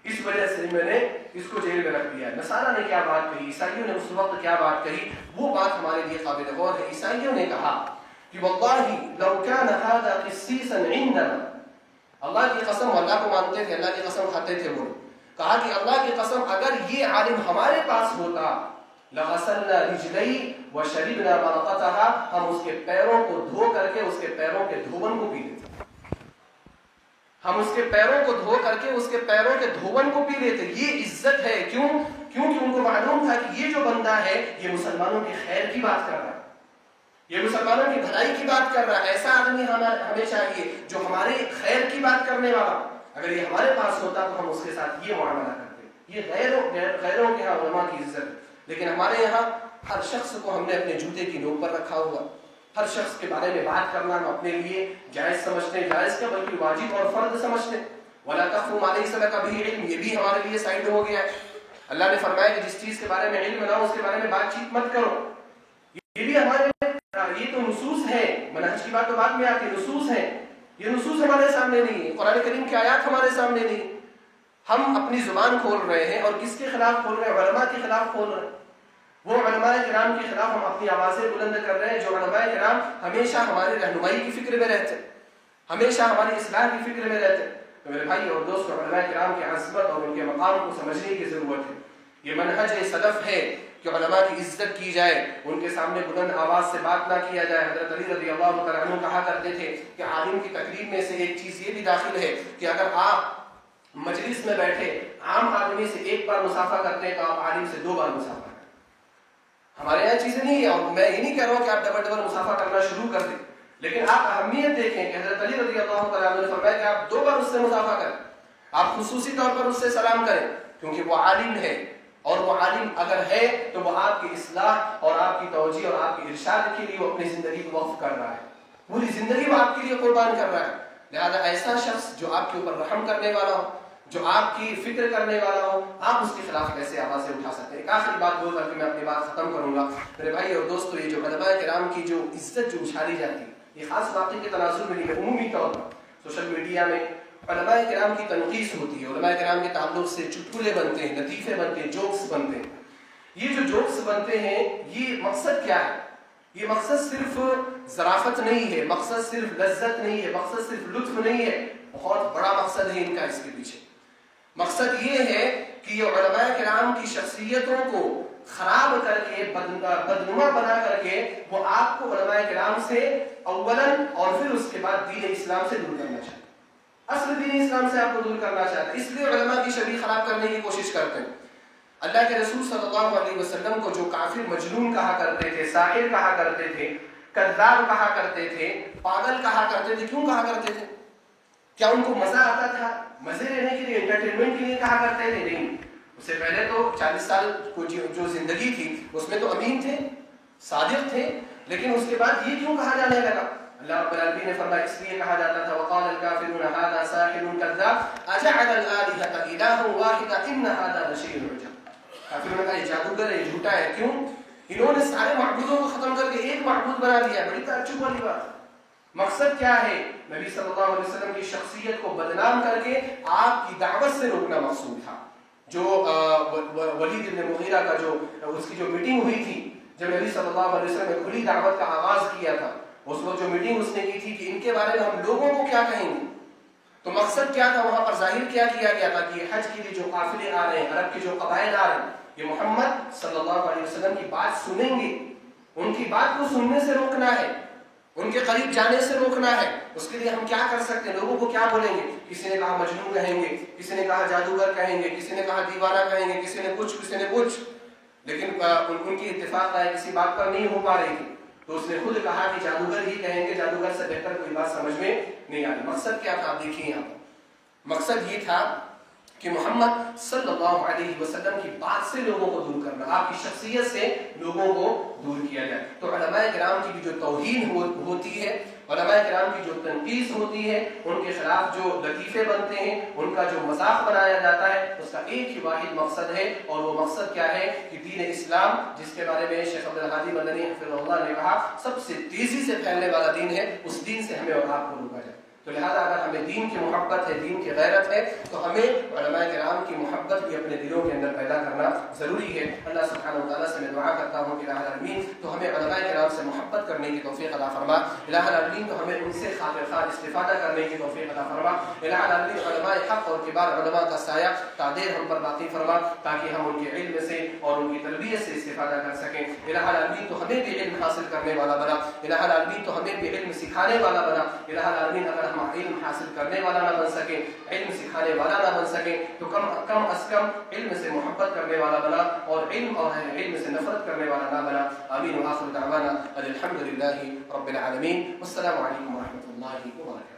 اس وجہ سے میں نے اس کو جیل میں رکھ دیا ہے. نصارہ نے کیا بات کہی، عیسائیوں نے اس وقت کیا بات کہی، وہ بات ہمارے لیے قابل غور ہے. عیسائیوں نے کہا کہ واللہ لو کان ھذا قسیسا عندنا، اللہ کی قسم، اللہ کو مانتے تھے، اللہ کی قسم کھاتے تھے. وہ کہا کہ اللہ کی قسم اگر یہ عالم ہمارے پاس ہوتا لغسلنا رجلی وشربنا مرقتها، ہم اس کے پیروں کو دھو کر کے اس کے پیروں کے دھون کو پی لیتے، ہم اس کے پیروں کو دھو کر کے اس کے پیروں کے دھون کو پی لیتے. یہ عزت ہے. کیونکہ ان کو معلوم تھا کہ یہ جو بندہ ہے یہ مسلمانوں کی خیر کی بات کر رہا ہے، یہ مسلمانوں کی بھلائی کی بات کر رہا ہے. ایسا آدمی ہمیں چاہیے جو ہمارے خیر کی بات کرنے والا. اگر یہ ہمارے پاس ہوتا تو ہم اس کے ساتھ یہ معاملہ کرتے. یہ غیروں کے یہاں علماء کی عزت ہے. لیکن ہمارے یہاں ہر شخص کو ہم نے اپنے جوتے کی نوک پر رکھا ہوا. ہر شخص کے بارے میں بات کرنا ہم اپنے لیے جائز سمجھتے ہیں، جائز کیا بلکہ واجب اور فرض سمجھتے ہیں. وَلَا تَخْفُ مَا لَيْسَ لَكَ بِهِ عِلْمٌ، یہ بھی ہمارے لیے سائڈ ہو گیا ہے. اللہ نے فرمایا کہ جس چیز کے بارے میں علم نہ ہو اس کے بارے میں بات چیت مت کرو. یہ بھی ہمارے یہ تو نصوص ہے، منہج کی بات تو بعد میں آتی ہے. نصوص ہیں، یہ نصوص ہمارے سامنے نہیں ہے، قرآن کریم کی آیات ہمارے سامنے نہیں. ہم اپنی زبان کھول رہے ہیں اور کس کے خلاف کھول رہے ہیں؟ علماء کے خلاف کھول رہے ہیں. وہ علماء کرام کے خلاف ہم اپنی آوازیں بلند کر رہے ہیں جو علماء کرام ہمیشہ ہماری رہنمائی کی فکر میں رہتے ہیں، ہمیشہ ہماری اصلاح کی فکر میں رہتے ہیں. تو میرے بھائی اور دوستوں، علماء کرام کی عظمت اور ان کے مقام کو سمجھنے کی ضرورت ہے. یہ منہج سلف ہے کہ علماء کی عزت کی جائے، ان کے سامنے بلند آواز سے بات نہ کیا جائے. حضرت علی رضی اللہ تعالیٰ عنہ کہا کرتے تھے کہ عالم کی تقریب میں سے ایک چیز یہ بھی داخل ہے کہ اگر آپ مجلس میں بیٹھے عام آدمی سے ایک بار مسافہ کرتے ہیں تو آپ عالم سے 2 بار مسافہ کریں. ہمارے یہاں چیزیں نہیں ہے، اور میں یہ نہیں کہہ رہا ہوں کہ آپ ڈبل مسافہ کرنا شروع کر دیں، لیکن آپ اہمیت دیکھیں کہ حضرت علی رضی اللہ تعالیٰ عنہ نے فرمایا کہ آپ 2 بار اس سے مسافہ کریں، آپ خصوصی طور پر اس سے سلام کریں، کیونکہ وہ عالم ہے. اور وہ عالم اگر ہے تو وہ آپ کی اصلاح اور آپ کی توجیہ اور آپ کی ارشاد کے لیے وہ اپنی زندگی کو وقف کر رہا ہے، پوری زندگی وہ آپ کے لیے قربان کر رہا ہے. لہذا ایسا شخص جو آپ کے اوپر رحم کرنے والا ہو، جو آپ کی فکر کرنے والا ہو، آپ اس کے خلاف کیسے آوازیں اٹھا سکتے ہیں؟ ایک آخری بات بول کر کے میں اپنی بات ختم کروں گا. میرے بھائی اور دوستو، یہ جو علماء کرام کی جو عزت جو اچھالی جاتی ہے، یہ خاص واقعے کے تناظر میں نہیں ہے، عمومی طور پر سوشل میڈیا میں علماء کرام کی تنقیص ہوتی ہے، علماء کرام کے تعلق سے چٹکلے بنتے ہیں، لطیفے بنتے ہیں، جوکس بنتے ہیں. یہ جو جوکس بنتے ہیں یہ مقصد کیا ہے؟ یہ مقصد صرف ظرافت نہیں ہے، مقصد صرف لذت نہیں ہے، مقصد صرف لطف نہیں ہے، بہت بڑا مقصد ہے ان کا. اس کے پیچھے مقصد یہ ہے کہ یہ علماء کرام کی شخصیتوں کو خراب کر کے بدنما بنا کر کے وہ آپ کو علماء کرام سے اولاً اور پھر اس کے بعد دین اسلام سے دور کرنا چاہتے ہیں، اصل دین اسلام سے آپ کو دور کرنا چاہتے ہیں، اس لیے علماء کی شبیہ خراب کرنے کی کوشش کرتے ہیں۔ اللہ کے رسول صلی اللہ علیہ وسلم کو جو کافر مجنون کہا کرتے تھے، ساحر کہا کرتے تھے، کذاب کہا کرتے تھے، پاگل کہا کرتے تھے، کیوں کہا کرتے تھے؟ کیا ان کو مزہ آتا تھا؟ مزے لینے کے لیے، انٹرٹینمنٹ کے لیے کہا کرتے تھے؟ نہیں۔ اس سے پہلے تو 40 سال کو جو زندگی تھی اس میں تو امین تھے، صادق تھے، لیکن اس کے بعد یہ کیوں کہا جانے لگا؟ اللہ رب العالمین نے فرمایا اس لیے کہا جاتا تھا وقال الکافرون ھذا ساحر کذاب اجعل الآلہۃ الہا واحدا ان ھذا لشیء عجب۔ کافروں نے کہا یہ جادوگر ہے، یہ جھوٹا ہے۔ کیوں؟ انہوں نے سارے معبودوں کو ختم کر کے ایک معبود بنا دیا، بڑی تعجب والی بات۔ مقصد کیا ہے؟ نبی صلی اللہ علیہ وسلم کی شخصیت کو بدنام کر کے آپ کی دعوت سے روکنا مقصود تھا۔ جو ولید بن مغیرہ کا جو اس کی جو میٹنگ ہوئی تھی، جب نبی صلی اللہ علیہ وسلم نے کھلی دعوت کا آغاز کیا تھا، اس وقت جو میٹنگ اس نے کی تھی کہ ان کے بارے میں ہم لوگوں کو کیا کہیں گے، تو مقصد کیا تھا وہاں پر ظاہر کیا گیا تھا کہ حج کے لیے جو قافلے آ رہے ہیں، عرب کے جو قبائل آ رہے ہیں، یہ محمد صلی اللہ علیہ وسلم کی بات سنیں گے، ان کی بات کو سننے سے روکنا ہے، ان کے قریب جانے سے روکنا ہے۔ اس کے لیے ہم کیا کر سکتے ہیں؟ لوگوں کو کیا بولیں گے؟ کسی نے کہا مجنون کہیں گے، کسی نے کہا جادوگر کہیں گے، کسی نے کہا دیوانہ کہیں گے، کسی نے کچھ، لیکن ان کی اتفاق رائے کسی بات پر نہیں ہو پا رہی تھی، تو اس نے خود کہا کہ جادوگر ہی کہیں گے، جادوگر سے بہتر کوئی بات سمجھ میں نہیں آتی۔ مقصد کیا تھا؟ آپ دیکھیے یہاں پر مقصد یہ تھا کہ محمد صلی اللہ علیہ وسلم کی بات سے لوگوں کو دور کرنا، آپ کی شخصیت سے لوگوں کو دور کیا جائے۔ تو علماء کرام کی جو توہین ہوتی ہے، علماء کرام کی جو تنقید ہوتی ہے، ان کے خلاف جو لطیفے بنتے ہیں، ان کا جو مذاق بنایا جاتا ہے، اس کا ایک ہی واحد مقصد ہے، اور وہ مقصد کیا ہے کہ دین اسلام، جس کے بارے میں شیخ عبدالہادی مدنی حفظہ اللہ نے کہا سب سے تیزی سے پھیلنے والا دین ہے، اس دین سے ہمیں اور آپ کو روکا جائے۔ تو لہذا اگر ہمیں دین کی محبت ہے، دین کی غیرت ہے، تو ہمیں علماء کرام کی محبت بھی اپنے دلوں کے اندر پیدا کرنا ضروری ہے۔ اللہ سبحانہ و تعالیٰ سے میں دعا کرتا ہوں کہ الہ العالمین تو ہمیں علماء کرام سے محبت کرنے کی توفیق عطا فرما، الہ العالمین تو ہمیں ان سے خاطر خواہ استفادہ کرنے کی توفیق عطا فرما، الہ العالمین علماء حق اور کبار علماء کا سایہ تعدیر ہم پر باقی فرما، تاکہ ہم ان کے علم سے اور ان کی تربیت سے استفادہ کر سکیں۔ الہ العالمین تو ہمیں بھی علم حاصل کرنے والا بنا، الہ العالمین تو ہمیں بھی علم سکھانے والا بنا، الہ العالمین اگر ہم علم حاصل کرنے والا نہ بن سکے، علم سکھانے والا نہ بن سکے، تو کم از کم علم سے محبت کرنے والا بنا، اور علم اور علم سے نفرت کرنے والا نہ بنا۔ آمین۔ وآخر دعوانا الحمد للہ رب العالمین، والسلام علیکم ورحمۃ اللہ وبرکاتہ۔